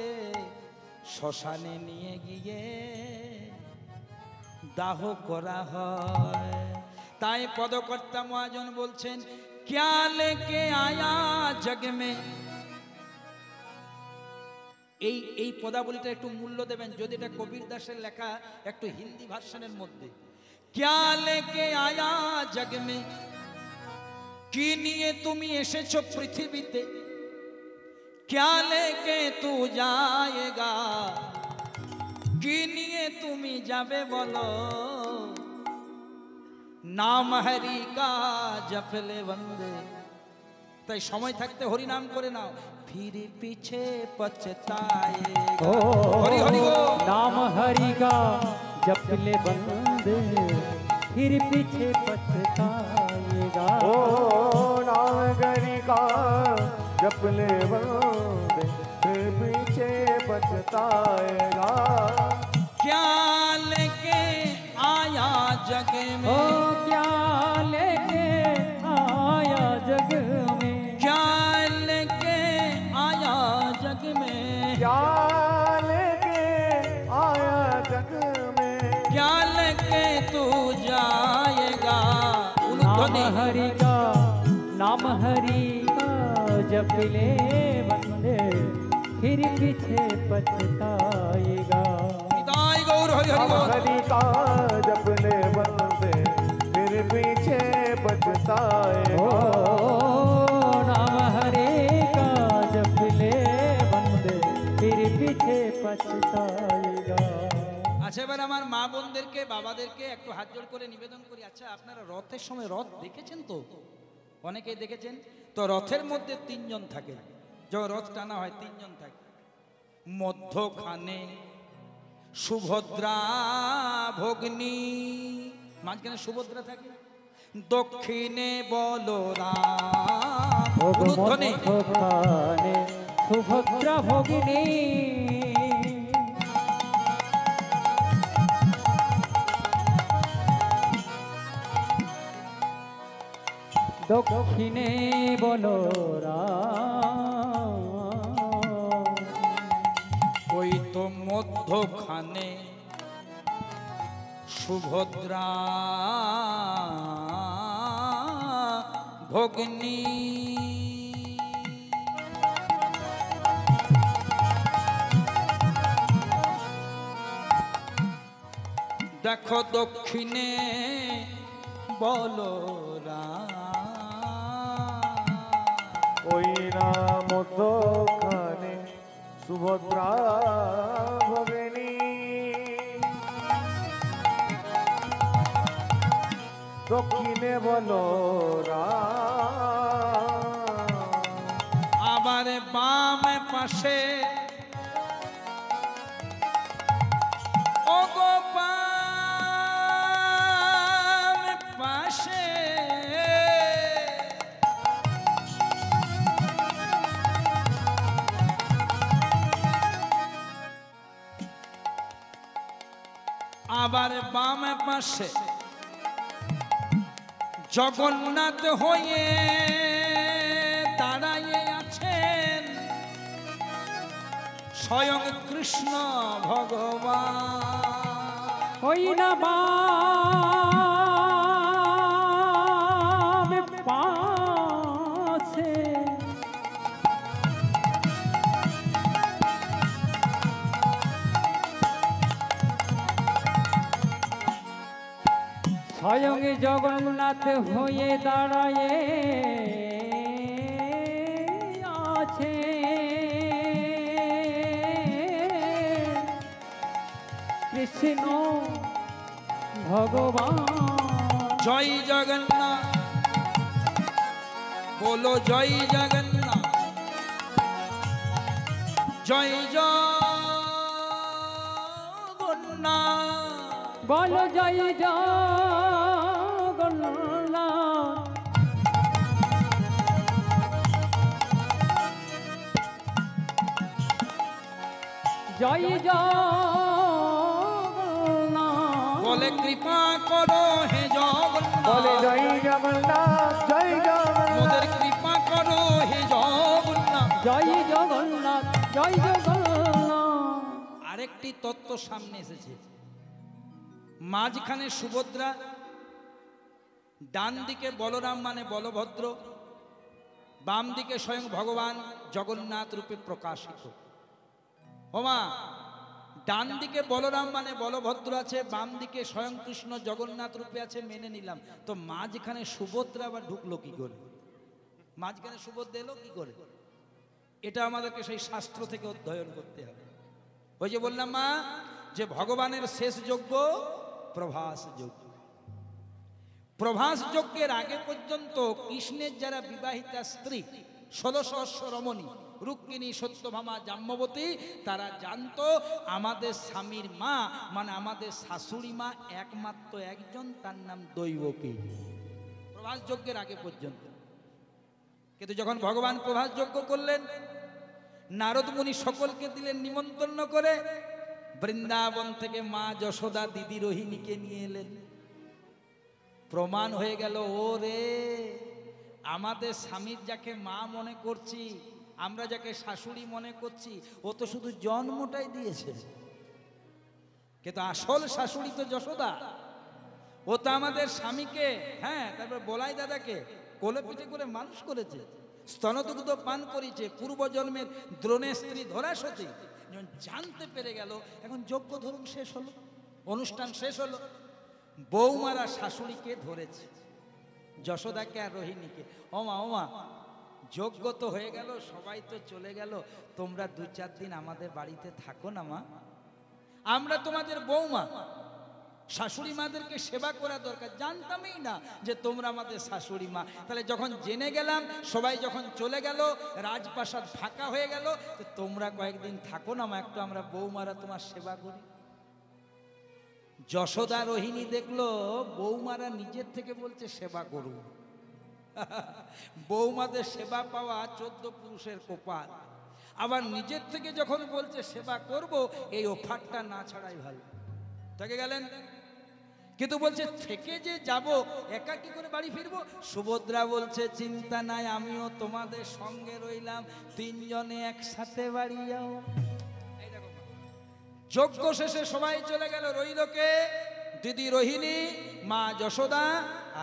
শ্মশানে নিয়ে গিয়ে দাহ করা হয়। তাই পদকর্তা মহাজন বলছেন, क्या लेके आया जग में। এই পদাবলীটা একটু মূল্য দেবেন, যদি এটা কবির দাসের লেখা একটু হিন্দি ভার্সনের মধ্যে। क्या लेके आया जग में কি নিয়ে তুমি এসেছো পৃথিবীতে, क्या लेके तू जाएगा, কি নিয়ে তুমি যাবে বলো, নাম হরি কা জপলে বন্দে। তাই সময় থাকতে হরি নাম করে নাও, फिर पीछे पछताएगा। ओ हरि हरि गो नाम हरि का जप ले बंदे, फिर पीछे पछताएगा। ओ नाम हरि का जप ले बंदे, फिर पीछे पछताएगा। क्या लेके आया जग में, ओ क्या लेके आया जग में, क्या लेके आया जग में, क्या लेके आया जग में, क्या लेके तू जाएगा। नाम हरि का, नाम हरि का जप ले बंदे, फिर पीछे पछताएगा। निताई गौर हरि हरि नाम बोल। हरि का जप ले बंदे, फिर पीछे पछताएगा। नाम हरे का जप ले बंदे, फिर पीछे पछताएगा। আচ্ছা, এবার আমার মা বোনদেরকে বাবাদেরকে একটু হাত জোড় করে নিবেদন করি, আচ্ছা আপনারা রথের সময় রথ দেখেছেন তো? অনেকেই দেখেছেন তো। রথের মধ্যে তিনজন থাকে, যখন রথ টানা হয় তিনজন থাকে। মধ্যখানে সুভদ্রা ভগ্নী, মাঝখানে সুভদ্রা থাকে, দক্ষিণে বলরাম। উলুধ্বনি। মধ্যখানে সুভদ্রা ভগিনী, দক্ষিণে বলরাম। ওই তো মধ্যখানে সুভদ্রা ভগ্নী। দেখো দক্ষিণে বলরাম, ওই না মধ্যখানে সুভদ্রা ভগিনী, দক্ষিণে বলরাম। আবার বাম পাশে ও গো বাম পাশে আবার বাম পাশে জগন্নাথ হয়ে দাঁড়াইয়ে আছেন স্বয়ং কৃষ্ণ ভগবান। ওই না বাম পাশে স্বয়ং জগন্নাথ হয়ে দাঁড়ায়ে আছে কৃষ্ণ ভগবান। জয় জগন্নাথ, বলো জয় জগন্নাথ, জয় জগন্নাথ, বলো জয় জগন্নাথ। জয় জগন্নাথ, বলে কৃপা করো হে বলে জগন্নাথ, জয় জগন্নাথ, জয় মোদের জগন্নাথ। কৃপা করো হে জগন্নাথ। জয় জগন্নাথ, জয় জগন্নাথ। আরেকটি তত্ত্ব সামনে এসেছে। মাঝখানে সুভদ্রা, ডান দিকে বলরাম মানে বলভদ্র, বাম দিকে স্বয়ং ভগবান জগন্নাথ রূপে প্রকাশিত। ওমা, ডান দিকে বলরাম মানে বলভদ্র আছে, বাম দিকে স্বয়ং কৃষ্ণ জগন্নাথ রূপে আছে, মেনে নিলাম। তো মাঝখানে সুভদ্রা আবার ঢুকলো কি করে? মাঝখানে সুভদ্রা এলো কি করে? এটা আমাদেরকে সেই শাস্ত্র থেকে অধ্যয়ন করতে হবে। ওই যে বললাম মা, যে ভগবানের শেষ যজ্ঞ প্রভাস যজ্ঞ। প্রভাস যজ্ঞের আগে পর্যন্ত কৃষ্ণের যারা বিবাহিতা স্ত্রী 1600 রমণী, রুক্মিণী, সত্যভামা, জাম্ববতী, তারা জানতো আমাদের স্বামীর মা মানে আমাদের শাশুড়ি মা একমাত্র একজন, তার নাম দৈবকী। প্রভাস যজ্ঞের আগে পর্যন্ত। কিন্তু যখন ভগবান প্রভাস যজ্ঞ করলেন, নারদ মুনি সকলকে দিলেন নিমন্ত্রণ করে, বৃন্দাবন থেকে মা যশোদা দিদি রোহিণীকে নিয়ে এলেন। প্রমাণ হয়ে গেল, ও রে, আমাদের স্বামীর যাকে মা মনে করছি, আমরা যাকে শাশুড়ি মনে করছি, ও তো শুধু জন্মটাই দিয়েছে, কিন্তু আসল শাশুড়ি তো যশোদা। ও তো আমাদের স্বামীকে, হ্যাঁ, তারপর বলাই দাদাকে কোলে পিঠে করে মানুষ করেছে, স্তনদুগ্ধ পান করেছে, পূর্বজন্মের দ্রোণের স্ত্রী ধরাসতী। যখন জানতে পেরে গেল, এখন যজ্ঞ ধরুন শেষ হলো, অনুষ্ঠান শেষ হলো, বৌমারা শাশুড়িকে ধরেছে, যশোদাকে আর রোহিণীকে। ওমা ওমা, যজ্ঞ তো হয়ে গেল, সবাই তো চলে গেল, তোমরা 2-4 দিন আমাদের বাড়িতে থাকো না মা, আমরা তোমাদের বৌমা, শাশুড়ি মাদেরকে সেবা করা দরকার। জানতামই না যে তোমরা আমাদের শাশুড়ি মা। তাহলে যখন জেনে গেলাম, সবাই যখন চলে গেল, রাজপ্রাসাদ ফাঁকা হয়ে গেল, তো তোমরা কয়েকদিন থাকো না মা, একটু আমরা বৌমারা তোমার সেবা করি। যশোদা রোহিণী দেখলো বৌমারা নিজের থেকে বলছে সেবা করুন। বৌমাদের সেবা পাওয়া 14 পুরুষের কপাল। আবার নিজের থেকে যখন বলছে সেবা করব, এই অফারটা না ছাড়াই ভালো। থেকে গেলেন, কিন্তু বলছে থেকে যে যাব, একা কি করে বাড়ি ফিরবো? সুভদ্রা বলছে চিন্তা নাই, আমিও তোমাদের সঙ্গে রইলাম, 3 জনে একসাথে বাড়ি যাও। এই দেখো, যজ্ঞ শেষে সবাই চলে গেল, রইল কে? দিদি রোহিণী, মা যশোদা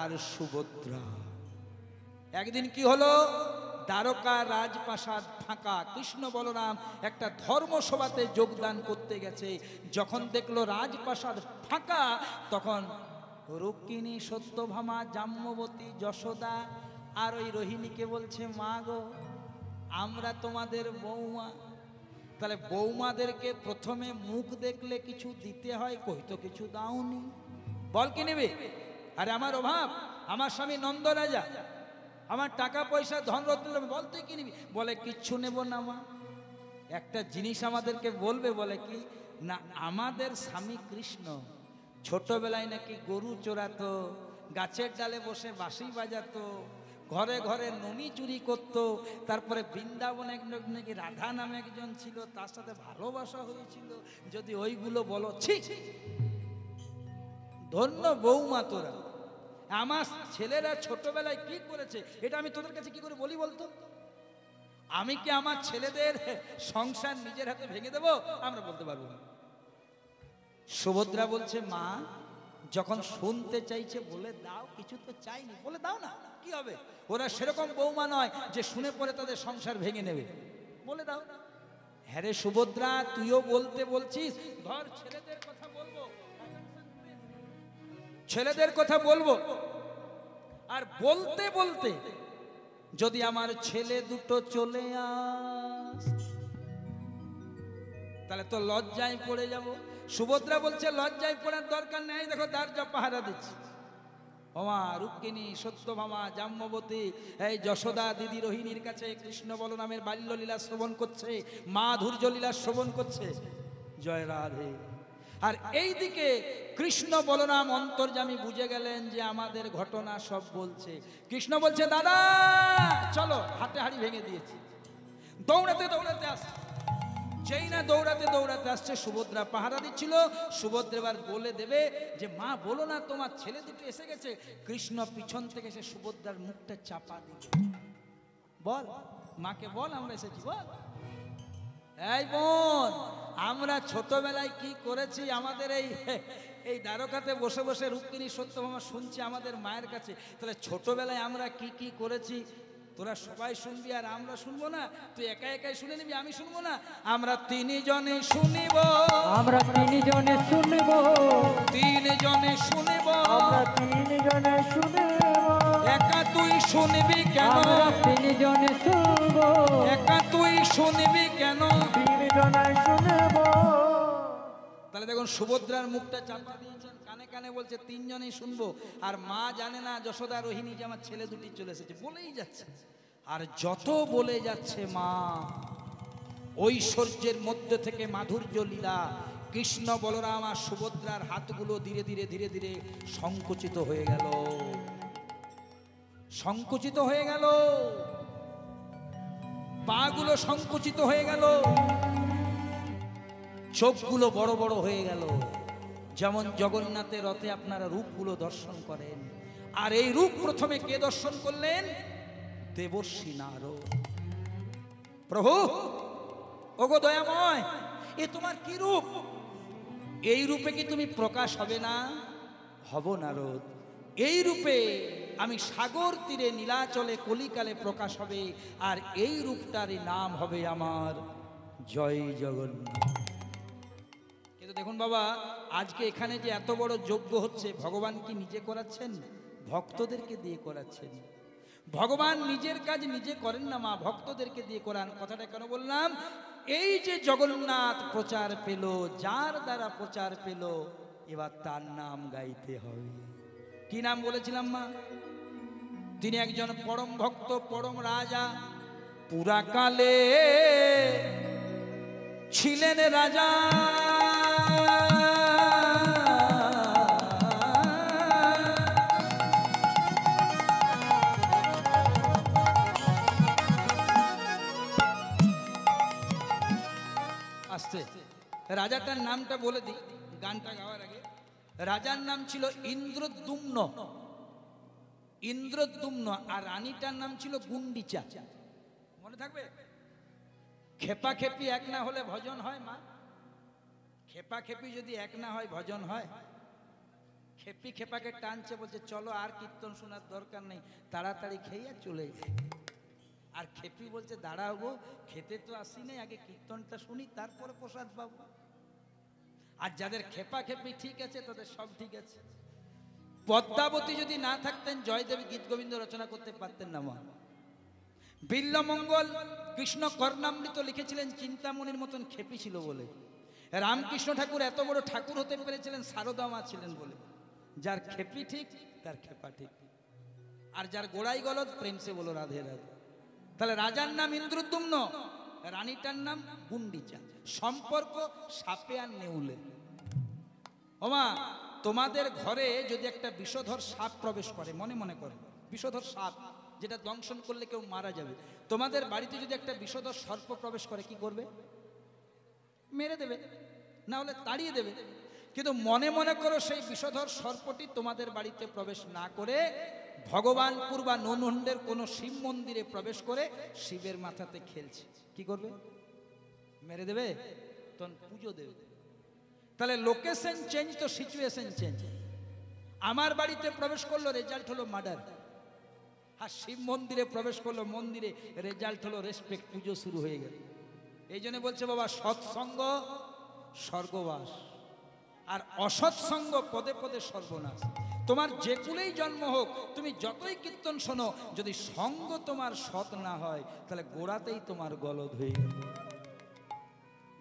আর সুভদ্রা। একদিন কি হলো? দ্বারকা রাজপ্রাসাদ ফাঁকা, কৃষ্ণ বলরাম একটা ধর্মসভাতে যোগদান করতে গেছে। যখন দেখলো রাজপ্রাসাদ ফাঁকা, তখন রুক্মিণী, সত্যভামা, জাম্ববতী, যশোদা আর ওই রোহিণীকে বলছে, মা গো, আমরা তোমাদের বৌমা, তাহলে বৌমাদেরকে প্রথমে মুখ দেখলে কিছু দিতে হয়, কই তো কিছু দাওনি, বল কি নেবে? আরে আমার অভাব, আমার স্বামী নন্দ রাজা, আমার টাকা পয়সা ধন রত্ন, বল তুই কি নিবি? বলে কিচ্ছু নেব না মা। একটা জিনিস আমাদেরকে বলবে, বলে কি না, আমাদের স্বামী কৃষ্ণ ছোটবেলায় নাকি গরু চোরাতো, গাছের ডালে বসে বাঁশি বাজাতো, ঘরে ঘরে ননি চুরি করত, তারপরে বৃন্দাবনে নাকি রাধা নামে একজন ছিল, তার সাথে ভালোবাসা হয়েছিল। যদি ওইগুলো বলো, ছি, ধন্য বৌমা তোরা, আমার ছেলেরা ছোটবেলায় কি করেছে এটা আমি তোদের কাছে কি করে বলি বলতো? আমি কি আমার ছেলেদের সংসার নিজের হাতে ভেঙে দেবো? আমরা বলতে পারবো না। সুভদ্রা বলছে, মা যখন শুনতে চাইছে বলে দাও, কিছু তো চাইনি, বলে দাও না, কি হবে? ওরা সেরকম বৌমা নয় যে শুনে পরে তাদের সংসার ভেঙে নেবে, বলে দাও। হ্যাঁ রে সুভদ্রা, তুইও বলতে বলছিস, ধর ছেলেদের কথা বলবো, ছেলেদের কথা বলবো, আর বলতে বলতে যদি আমার ছেলে দুটো চলে আস, তাহলে তো লজ্জায় পড়ে যাব। সুভদ্রা বলছে, লজ্জায় পড়ার দরকার নেই, দেখো দরজা পাহারা দিচ্ছি। ওমা রুক্মিণী, সত্যভামা, জাম্ববতী, এই যশোদা দিদি রোহিণীর কাছে কৃষ্ণ বলরামের বাল্যলীলা শ্রবণ করছে, মাধুর্য লীলা শ্রবণ করছে। জয় রাধে। আর এই দিকে কৃষ্ণ বলরাম অন্তর্যামী বুঝে গেলেন যে আমাদের ঘটনা সব বলছে। কৃষ্ণ বলছে, দাদা চলো, হাতে হাড়ি ভেঙে দিয়েছি। দৌড়াতে দৌড়াতে আসছে, যেই না দৌড়াতে দৌড়াতে আসছে, সুভদ্রা পাহারা দিচ্ছিল। সুভদ্রা এবার বলে দেবে যে মা বলো না, তোমার ছেলে দুটো এসে গেছে। কৃষ্ণ পিছন থেকে এসে সুভদ্রার মুখটা চাপা দিবে, বল মাকে বল আমরা এসেছি, বল। এই বোন, আমরা ছোটবেলায় কি করেছি, আমাদের এই দ্বারকাতে বসে বসে রুক্মিণী সত্যভামা শুনছি আমাদের মায়ের কাছে, তাহলে ছোটবেলায় আমরা কি কি করেছি তোরা সবাই শুনবি আর আমরা শুনবো না? তুই একা একাই শুনে নিবি, আমি শুনবো না? আমরা তিনজনে শুনিব, আমরা তিনজনে শুনব, তিনজনে শুনিব, আমরা তিনজনে শুনিব। একা তুই শুনবি কেন? আমরা তিনজনে শুনব, একা তুই শুনবি কেন? তিনজনে শুনিব। তাহলে দেখুন সুভদ্রার মুখটা চাপা দিয়েছেন, কানে কানে বলছে তিনজনেই শুনবো, আর মা জানে না যশোদা রোহিণী যে আমার ছেলে দুটি চলে এসেছে, বলেই যাচ্ছে। আর যত বলে যাচ্ছে মা, ঐশ্বর্যের মধ্যে থেকে মাধুর্য লীলা, কৃষ্ণ বলরাম আর সুভদ্রার হাতগুলো ধীরে ধীরে ধীরে ধীরে সংকুচিত হয়ে গেল, সংকুচিত হয়ে গেল, পাগুলো সংকুচিত হয়ে গেল, চোখগুলো বড় বড় হয়ে গেল। যেমন জগন্নাথের রথে আপনারা রূপগুলো দর্শন করেন, আর এই রূপ প্রথমে কে দর্শন করলেন? দেবর্ষী নারদ। প্রভু, ওগো দয়াময়, এ তোমার কি রূপ? এই রূপে কি তুমি প্রকাশ হবে না? হব নারদ, এই রূপে আমি সাগর তীরে নীলাচলে কলিকালে প্রকাশ হবে, আর এই রূপটারই নাম হবে আমার জয় জগন্নাথ। কিন্তু দেখুন বাবা, আজকে এখানে যে এত বড় যজ্ঞ হচ্ছে, ভগবান কি নিজে করাচ্ছেন? ভক্তদেরকে দিয়ে করাচ্ছেন। ভগবান নিজের কাজ নিজে করেন না মা, ভক্তদেরকে দিয়ে করান। কথাটা কেন বললাম? এই যে জগন্নাথ প্রচার পেল, যার দ্বারা প্রচার পেল, এবার তার নাম গাইতে হবে। কি নাম বলেছিলাম মা? তিনি একজন পরম ভক্ত, পরম রাজা, পুরাকালে ছিলেন রাজা। আসছে রাজাটার নামটা বলে দিই গানটা গাওয়ার আগে। রাজার নাম ছিল ইন্দ্রদ্যুম্ন, ইন্দ্রদ্যুম্ন, আর রানীটার নাম ছিল গুন্ডিচা। মনে থাকবে? খেপা খেপি এক না হলে ভজন হয় মা? খেপা খেপি যদি এক না হয় ভজন হয়? খেপি খেপাকে টানছে, বলছে চলো আর কীর্তন শোনার দরকার নেই, তাড়াতাড়ি খেয়ে চলে যায়। আর খেপি বলছে দাঁড়াও গো, খেতে তো আসি নেই, আগে কীর্তনটা শুনি তারপরে প্রসাদ পাবো। আর যাদের খেপা খেপি ঠিক আছে, তাদের সব ঠিক আছে। পদ্মাবতী যদি না থাকতেন, জয়দেবী গীত গোবিন্দ রচনা করতে পারতেন না মা। বিল্লমঙ্গল কৃষ্ণ কর্ণামৃত লিখেছিলেন চিন্তামণির মতন খেপি ছিল বলে। রামকৃষ্ণ ঠাকুর এত বড় ঠাকুর হতে পেরেছিলেন সারদা মা ছিলেন বলে। যার খেপি ঠিক, তার খেপা ঠিক। আর যার গোড়াই গলদ, প্রেম সে বলো রাধে রাধে। তাহলে রাজার নাম ইন্দ্রদ্যুম্ন, রানীটার নাম গুন্ডিচা। সম্পর্ক সাপে আর নেউলে। ওমা, তোমাদের ঘরে যদি একটা বিষধর সাপ প্রবেশ করে, মনে মনে করে বিষধর সাপ, যেটা দংশন করলে কেউ মারা যাবে, তোমাদের বাড়িতে যদি একটা বিষধর সর্প প্রবেশ করে, কি করবে? মেরে দেবে, না হলে তাড়িয়ে দেবে। কিন্তু মনে মনে করো সেই বিষধর সর্পটি তোমাদের বাড়িতে প্রবেশ না করে ভগবানপুর বা ননহন্ডের কোনো শিব মন্দিরে প্রবেশ করে শিবের মাথাতে খেলছে, কি করবে? মেরে দেবে, তখন পুজো দেবে। তাহলে লোকেশন চেঞ্জ তো সিচুয়েশন চেঞ্জ। আমার বাড়িতে প্রবেশ করলো, রেজাল্ট হলো মার্ডার। আর শিব মন্দিরে প্রবেশ করলো, মন্দিরে রেজাল্ট হলো রেসপেক্ট, পুজো শুরু হয়ে গেল। এই জন্য বলছে বাবা, সৎসঙ্গ স্বর্গবাস, আর অসৎসঙ্গ পদে পদে সর্বনাশ। তোমার যে কুলেই জন্ম হোক, তুমি যতই কীর্তন শোনো, যদি সঙ্গ তোমার সৎ না হয়, তাহলে গোড়াতেই তোমার গলদ হয়ে গেল।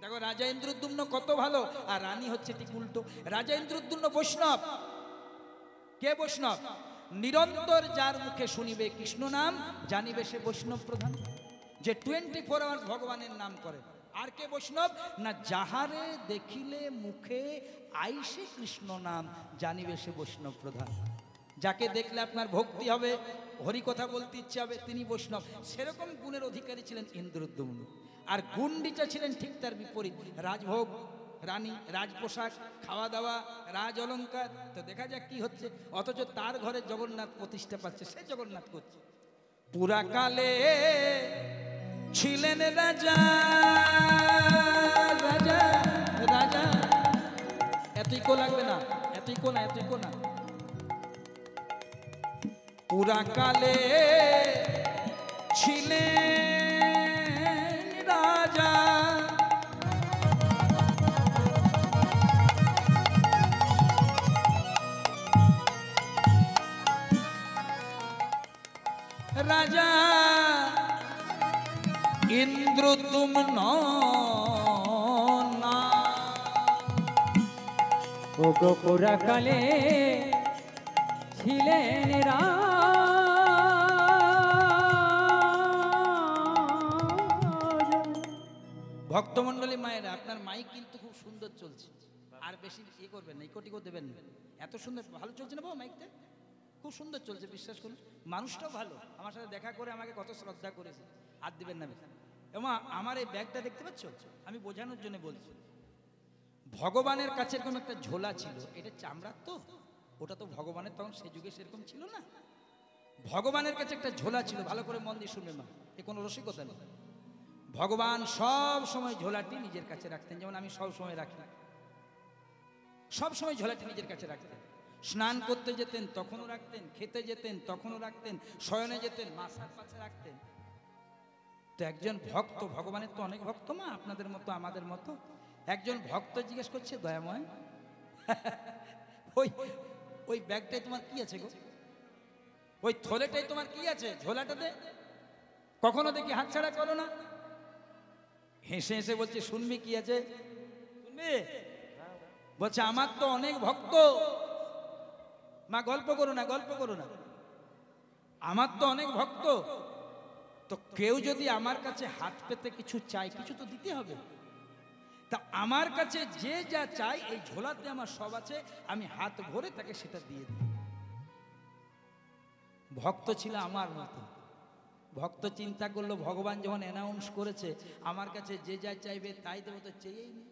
দেখো রাজা ইন্দ্রদ্যুম্ন কত ভালো, আর রানী হচ্ছে ঠিক উল্টো। রাজা ইন্দ্রদ্যুম্ন বৈষ্ণব। কে বৈষ্ণব? নিরন্তর যার মুখে শুনিবে কৃষ্ণ নাম, জানিবে সে বৈষ্ণব প্রধান। যে 24 আওয়ার্স ভগবানের নাম করে। আর কে বৈষ্ণব? না যাহারে দেখিলে মুখে আইসে কৃষ্ণ নাম, জানিবে সে বৈষ্ণব প্রধান। যাকে দেখলে আপনার ভক্তি হবে, হরি কথা বলতে ইচ্ছে হবে, তিনি বৈষ্ণব। সেরকম গুণের অধিকারী ছিলেন ইন্দ্রদ্যুম্ন। আর গুন্ডিচা ছিলেন ঠিক তার বিপরীত। রাজভোগ, রানী, রাজপোশাক, খাওয়া দাওয়া, রাজ অলঙ্কার। তো দেখা যাক কি হচ্ছে। অথচ তার ঘরে জগন্নাথ প্রতিষ্ঠা পাচ্ছে, সে জগন্নাথ করছে। পুরাকালে ছিলেন রাজা, রাজা, রাজা। এতই কো লাগবে না, এতই কো না, এতই কো না। পুরাকালে রাজা ইন্দ্রদ্যুম্ন না। ও গোপুরা কালে ছিলেন ভক্তমণ্ডলী মায়েরা, আপনার মাইক কিন্তু খুব সুন্দর চলছে, আর বেশি ইয়ে করবেন না, ইকোটিকো দেবেন না। এত সুন্দর ভালো চলছে না বাবা মাইকটা, খুব সুন্দর চলছে, বিশ্বাস করুন। মানুষটাও ভালো, আমার সাথে দেখা করে আমাকে কত শ্রদ্ধা করেছে, হাত দিবেন না বেশি। এমা আমার এই ব্যাগটা দেখতে পাচ্ছ, আমি বোঝানোর জন্য বলছি। ভগবানের কাছে এরকম একটা ঝোলা ছিল, এটা চামড়ার তো, ওটা তো ভগবানের তখন সে যুগে সেরকম ছিল না। ভগবানের কাছে একটা ঝোলা ছিল, ভালো করে মন দিয়ে শুনবে মা, এ কোনো রসিকতা নেই। ভগবান সব সময় ঝোলাটি নিজের কাছে রাখতেন, যেমন আমি সব সময় রাখি, সব সময় ঝোলাটি নিজের কাছে রাখতেন। স্নান করতে যেতেন তখনও রাখতেন, খেতে যেতেন তখনও রাখতেন, শয়নে যেতেন মাথার পাশে রাখতেন। তো একজন ভক্ত, ভগবানের তো অনেক ভক্ত মা, আপনাদের মতো আমাদের মতো। একজন ভক্ত জিজ্ঞেস করছে, দয়াময় ওই ওই ব্যাগটাই তোমার কি আছে গো, ওই থলেটাই তোমার কি আছে, ঝোলাটাতে কখনো দেখি হাতছাড়া করো না। হেসে হেসে বলছে, শুনবি কি আছে, শুনবি? বলছে আমার তো অনেক ভক্ত। মা গল্প করো না, গল্প করো না, আমার তো অনেক ভক্ত। তো কেউ যদি আমার কাছে হাত পেতে কিছু চাই, কিছু তো দিতে হবে। তা আমার কাছে যে যা চাই এই ঝোলাতে আমার সব আছে, আমি হাত ভরে তাকে সেটা দিয়ে দিই। ভক্ত ছিল আমার মতো। ভক্ত চিন্তা করলো, ভগবান যখন অ্যানাউন্স করেছে আমার কাছে যে যা চাইবে তাই দেবো, তো চেয়েই নি।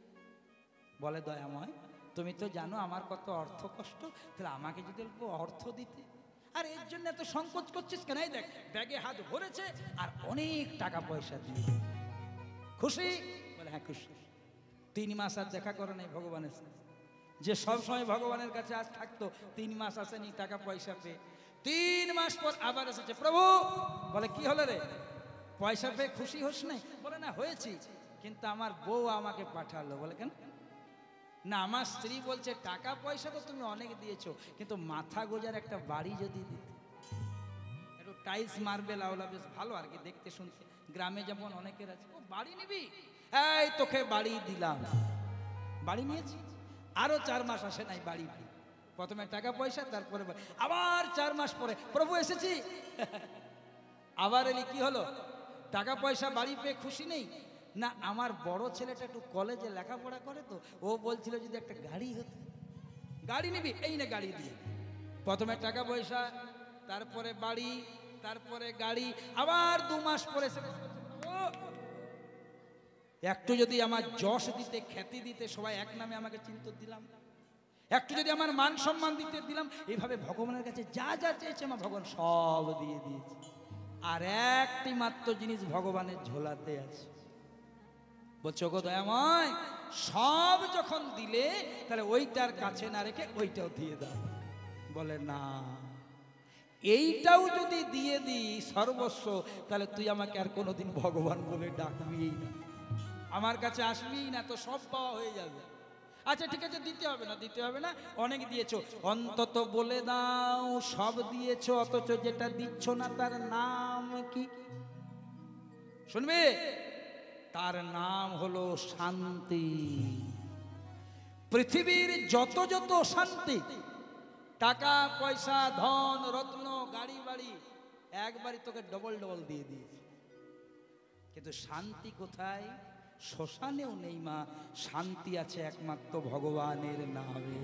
বলে, দয়াময় তুমি তো জানো আমার কত অর্থ কষ্ট, তাহলে আমাকে যদি অল্প অর্থ দিতে। আর এর জন্য এত সংকোচ করছিস কেন? এই দেখ ব্যাগে হাত ভরেছে আর অনেক টাকা পয়সা দিয়ে। খুশি? বলে হ্যাঁ খুশি। 3 মাস আর দেখা করে নাই ভগবানের সাথে, যে সব সময় ভগবানের কাছে আজ থাকতো, 3 মাস আসেনি টাকা পয়সা পেয়ে। 3 মাস পর আবার এসেছে, প্রভু। বলে কি হলো রে, পয়সা পেয়ে খুশি হোস নাই? বলে না হয়েছি, কিন্তু আমার বউ আমাকে পাঠালো। বলে কেন? না আমার স্ত্রী বলছে টাকা পয়সা তো তুমি অনেক দিয়েছো, কিন্তু মাথা গোজার একটা বাড়ি যদি দিতে, একটু টাইলস মার্বেল আওলা, বেশ ভালো আর কি দেখতে শুনতে। গ্রামে যেমন অনেকের আছে, ও বাড়ি নিবি, এই তোকে বাড়ি দিলাম। বাড়ি নিয়েছি, আরো 4 মাস আসে নাই বাড়ি। প্রথমে টাকা পয়সা, তারপরে আবার 4 মাস পরে, প্রভু এসেছি। আবার এলি, কি হলো? টাকা পয়সা বাড়ি পেয়ে খুশি নেই? না আমার বড় ছেলেটা একটু কলেজে লেখাপড়া করে, তো ও বলছিল যদি একটা গাড়ি হতো। গাড়ি নিবি, এই না গাড়ি দিয়ে। প্রথমে টাকা পয়সা, তারপরে বাড়ি, তারপরে গাড়ি। আবার 2 মাস পরে একটু যদি আমার যশ দিতে, খ্যাতি দিতে, সবাই এক নামে আমাকে চিনতে দিলাম, একটু যদি আমার মান সম্মান দিতে দিলাম। এইভাবে ভগবানের কাছে যা যা চেয়েছে আমার ভগবান সব দিয়ে দিয়েছে। আর একটি মাত্র জিনিস ভগবানের ঝোলাতে আছে। বলছো গো দয়াময়, সব যখন দিলে তাহলে ওইটার কাছে না রেখে ওইটাও দিয়ে দাও। বলে না, এইটাও যদি দিয়ে দিই সর্বস্ব, তাহলে তুই আমাকে আর কোনোদিন ভগবান বলে ডাকবি না, আমার কাছে আসবি না, তো সব পাওয়া হয়ে যাবে। আচ্ছা ঠিক আছে, দিতে হবে না, দিতে হবে না, অনেক দিয়েছো, অন্তত বলে দাও সব দিয়েছো, অথচ যেটা দিচ্ছ না তার নাম কি? শুনবে? তার নাম হলো শান্তি। পৃথিবীর যত যত শান্তি, টাকা পয়সা, ধন রত্ন, গাড়ি বাড়ি, একবারই তোকে ডবল ডবল দিয়ে দিয়েছে, কিন্তু শান্তি কোথায়? শ্মশানেও নেই মা। শান্তি আছে একমাত্র ভগবানের নামে,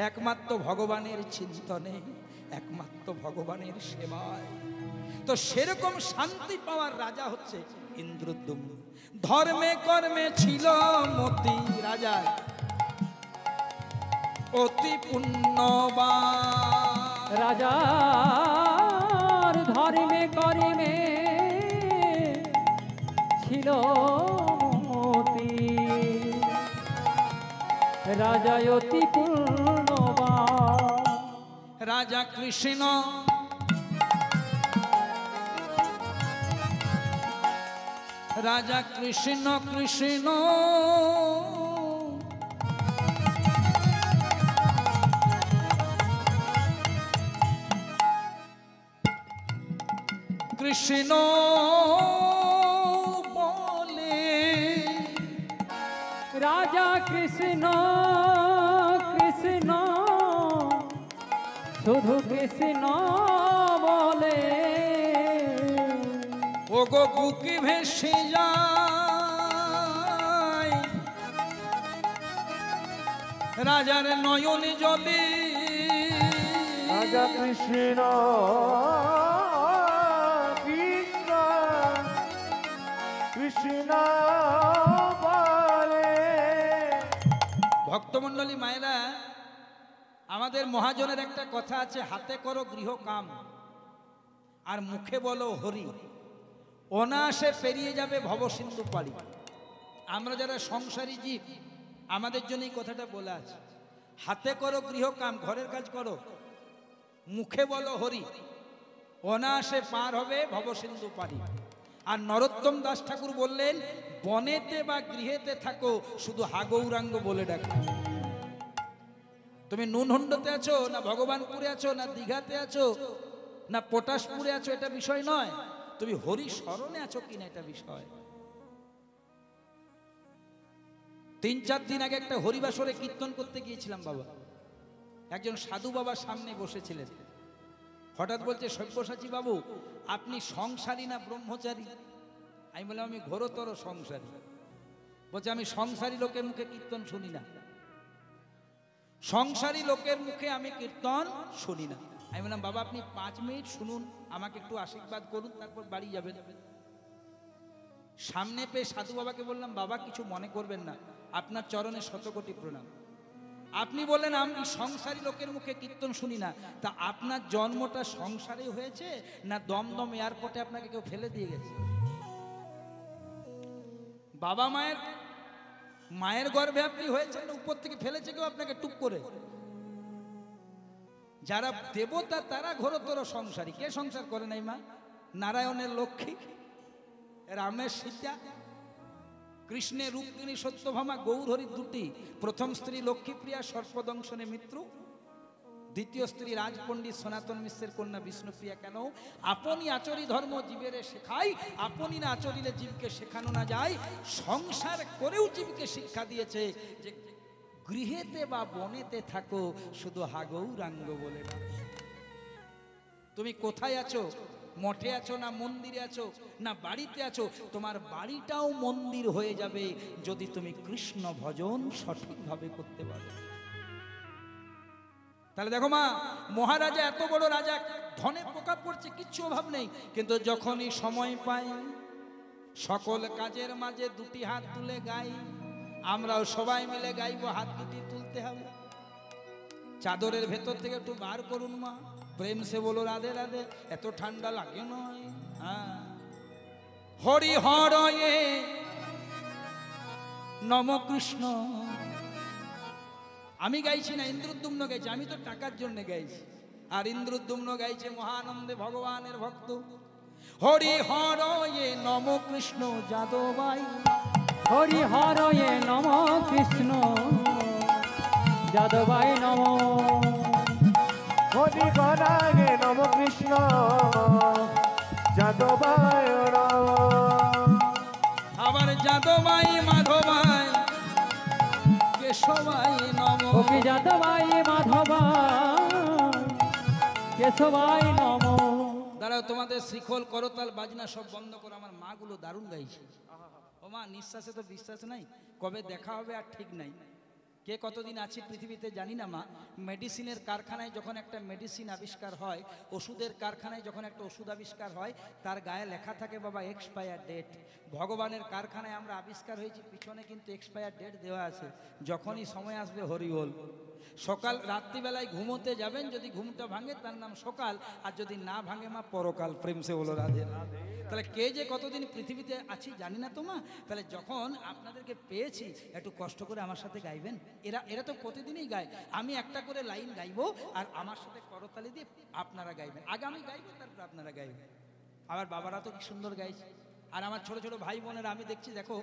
একমাত্র ভগবানের চিন্তনে, একমাত্র ভগবানের সেবায়। তো সেরকম শান্তি পাওয়ার রাজা হচ্ছে ইন্দ্রদ্যুম্ন। ধর্মে কর্মে ছিল মতি রাজা, অতি পুণ্যবান। রাজার ধর্মে কর্মে ছিল মতি, রাজা অতি পুণ্যবান। রাজা কৃষ্ণ রাজা কৃষ্ণ কৃষ্ণ কৃষ্ণ বলে রাজা কৃষ্ণ কৃষ্ণ শুধু কৃষ্ণ বলে ও গো বুকে ভেসে যায় রাজার নয়নে জলে রাজা কৃষ্ণ কৃষ্ণ কৃষ্ণ বলে। ভক্তমণ্ডলী মায়েরা, আমাদের মহাজনের একটা কথা আছে, হাতে করো গৃহ কাম আর মুখে বলো হরি, অনায়াসে পেরিয়ে যাবে ভবসিন্ধু পাড়ি। আমরা যারা সংসারী জীব, আমাদের জন্য এই কথাটা বলা আছে, হাতে করো গৃহ কাম, ঘরের কাজ করো, মুখে বলো হরি, অনায়াসে পার হবে ভবসিন্ধু পাড়ি। আর নরোত্তম দাস ঠাকুর বললেন, বনেতে বা গৃহেতে থাকো, শুধু হাগৌরাঙ্গ বলে ডাকো। তুমি নুনহন্ডতে আছো না ভগবানপুরে আছো না দীঘাতে আছো না পটাশপুরে আছো, এটা বিষয় নয়, তুমি হরি স্মরণে আছো কিনা এটা বিষয়। 3-4 দিন আগে একটা হরিবাসরে কীর্তন করতে গিয়েছিলাম বাবা, একজন সাধু বাবা সামনে বসেছিলেন, হঠাৎ বলছে, সব্যসাচী বাবু আপনি সংসারী না ব্রহ্মচারী? আমি বললাম আমি ঘোরতর সংসারী। বলছে আমি সংসারী লোকের মুখে কীর্তন শুনি না, সংসারী লোকের মুখে আমি কীর্তন শুনি না। আমি বললাম বাবা আপনি 5 মিনিট শুনুন, আমাকে একটু আশীর্বাদ করুন, তারপর বাড়ি যাবেন। সামনে পেয়ে সাধু বাবাকে বললাম, বাবা কিছু মনে করবেন না, আপনার চরণে শতকোটি প্রণাম। আপনি বললেন আমি সংসারী লোকের মুখে কীর্তন শুনি না, তা আপনার জন্মটা সংসারে হয়েছে না দমদম এয়ারপোর্টে আপনাকে কেউ ফেলে দিয়ে গেছে? বাবা মায়ের গর্ভে আপনি হয়েছেন না উপর থেকে ফেলেছে কেউ আপনাকে টুক করে? যারা দেবতা তারা ঘোরতর সংসারী। কে সংসার করে নাই মা? নারায়ণের লক্ষ্মী, রামের সীতা, কৃষ্ণের রুক্মিণী সত্যভামা, গৌরহরি দুটি, প্রথম স্ত্রী লক্ষ্মীপ্রিয়া সর্পদংশনে মৃত্যু, দ্বিতীয় স্ত্রী রাজপণ্ডিত সনাতন মিশ্রের কন্যা বিষ্ণুপ্রিয়া। কেন? আপনি আচরি ধর্ম জীবেরে শেখাই, আপনি না আচরিলে জীবকে শেখানো না যায়। সংসার করেও জীবকে শিক্ষা দিয়েছে যে গৃহেতে বা বনেতে থাকো, শুধু হাগৌরাঙ্গ বলে ডাকো। তুমি কোথায় আছো? মঠে আছো না মন্দিরে আছো না বাড়িতে আছো? তোমার বাড়িটাও মন্দির হয়ে যাবে যদি তুমি কৃষ্ণ ভজন সঠিকভাবে করতে পারো। তাহলে দেখো মা, মহারাজা এত বড় রাজা, ধনে পোকা পড়ছে, কিচ্ছু অভাব নেই, কিন্তু যখনই সময় পায় সকল কাজের মাঝে 2টি হাত তুলে গাই। আমরাও সবাই মিলে গাইবো, হাত 2টি তুলতে হবে। চাদরের ভেতর থেকে একটু বার করুন মা, প্রেম সে বলো রাধে রাধে, এত ঠান্ডা লাগে নয়। হ্যাঁ, হরি হরয়ে নম কৃষ্ণ। আমি গাইছি না, ইন্দ্রদ্যুম্ন গাইছে, আমি তো টাকার জন্য গাইছি, আর ইন্দ্রদ্যুম্ন গাইছে মহানন্দে ভগবানের ভক্ত। হরি হরয়ে নম কৃষ্ণ যাদবাই, হরি হরয়ে নম কৃষ্ণ যাদবাই নম, হরি গণাগে নম কৃষ্ণ যাদবায় নম। আবার যাদবাই মাধবাই কেশবাই নম। গোপী যাদবাই মাধবাই কেশবাই নম। দাঁড়াও, তোমাদের শ্রীখোল করতাল বাজনা সব বন্ধ করো, আমার মাগুলো দারুণ গাইছে। ও মা, নিঃশ্বাসে তো বিশ্বাস নাই, কবে দেখা হবে আর ঠিক নাই। কে কতদিন আছি পৃথিবীতে জানি না মা। মেডিসিনের কারখানায় যখন একটা মেডিসিন আবিষ্কার হয়, ওষুধের কারখানায় যখন একটা ওষুধ আবিষ্কার হয়, তার গায়ে লেখা থাকে বাবা এক্সপায়ার ডেট। ভগবানের কারখানায় আমরা আবিষ্কার হয়েছি, পিছনে কিন্তু এক্সপায়ার ডেট দেওয়া আছে, যখনই সময় আসবে হরি বল। সকাল রাত্রিবেলায় ঘুমোতে যাবেন, যদি ঘুমটা ভাঙে তার নাম সকাল, আর যদি না ভাঙে মা পরকাল। প্রেম সে বলো রাধে। তাহলে কে যে কতদিন পৃথিবীতে আছি জানি না তো মা। তাহলে যখন আপনাদেরকে পেয়েছি, একটু কষ্ট করে আমার সাথে গাইবেন। এরা তো প্রতিদিনই গায়, আমি একটা করে লাইন গাইবো আর আমার সাথে করতালি দিয়ে আপনারা গাইবেন। আগে আমি গাইবো, তারপর আপনারা গাইবেন। আবার বাবারা তো কি সুন্দর গাইছে, আর আমার ছোট ছোট ভাই বোনেরা আমি দেখছি, দেখো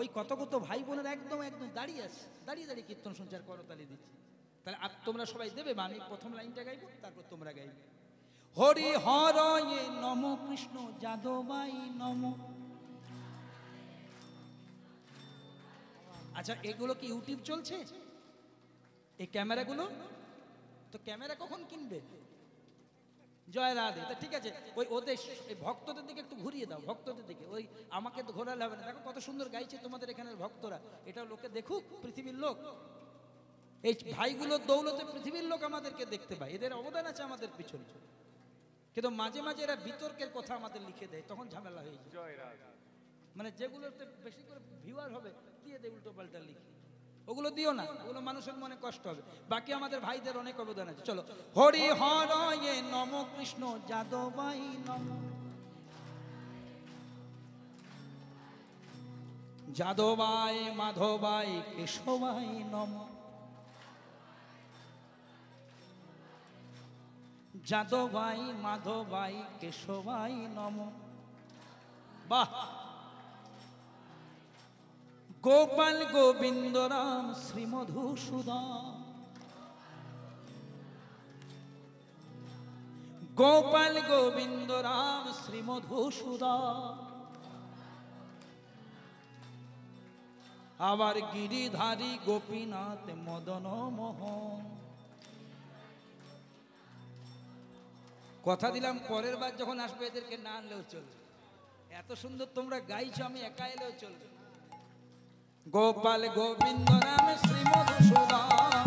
ওই কত কত ভাই বোনেরা একদম দাঁড়িয়ে আছে, দাঁড়িয়ে দাঁড়িয়ে কীর্তন শুনছে আর করতালি দিচ্ছে। তাহলে তোমরা সবাই দেবে বা আমি প্রথম লাইনটা গাইবো, তারপর তোমরা গাইবে। হরি হরয়ে নম কৃষ্ণ যাদবাই নম। আচ্ছা, এগুলো কি ইউটিউব চলছে এই ক্যামেরাগুলো? তো ক্যামেরা কখন কিনবে? জয় রাধে। তা ঠিক আছে, ওই ওদের এই ভক্তদের দিকে একটু ঘুরিয়ে দাও, ভক্তদের দিকে। ওই আমাকে তো ঘোরালে হবে না। দেখো কত সুন্দর গাইছে তোমাদের এখানের ভক্তরা, এটাও লোকে দেখুক, পৃথিবীর লোক। এই ভাইগুলোর দৌলতে পৃথিবীর লোক আমাদেরকে দেখতে পায়, এদের অবদান আছে আমাদের পিছনে। কিন্তু মাঝে মাঝে এরা বিতর্কের কথা আমাদের লিখে দেয়, তখন ঝামেলা হয়ে যায়। মানে যেগুলোতে বেশি করে ভিউয়ার হবে দিয়ে দেয় উল্টো পাল্টা লিখে, ওগুলো দিও না, ওগুলো মানুষের মনে কষ্ট হবে। বাকি আমাদের ভাইদের অনেক অবদান আছে। চলো, হরি হরয়ে নম কৃষ্ণ যাদবাই নম। যাদবাই মাধবাই কেশবাই নম। যাদবাই মাধবাই কেশবাই নম। বাহ! গোপাল গোবিন্দ রাম শ্রী মধুসূদন। গোপাল গোবিন্দ রাম শ্রী মধুসূদন। আবার গিরিধারী গোপীনাথ মদন মোহন। কথা দিলাম পরের বার যখন আসবে এদেরকে না আনলেও চলবে, এত সুন্দর তোমরা গাইছো, আমি একা এলেও চলবে। গোপাল গোবিন্দ রাম শ্রী মধুসূদন।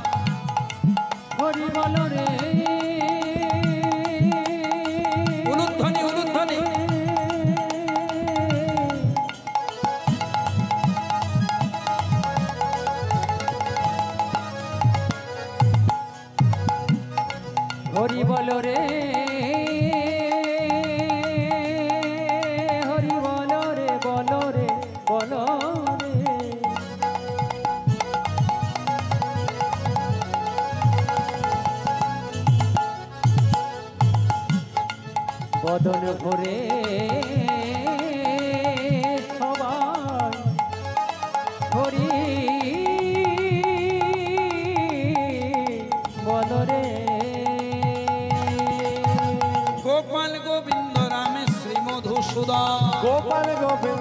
হরি বল রে, উলুধ্বনি উলুধ্বনি। হরি বল রে, হরি বল রে, বল রে, বল রে। বদন ভরে সবাই হরি বল রে। গোপাল গোবিন্দ রাম শ্রী মধুসূদন। গোপাল গোবিন্দ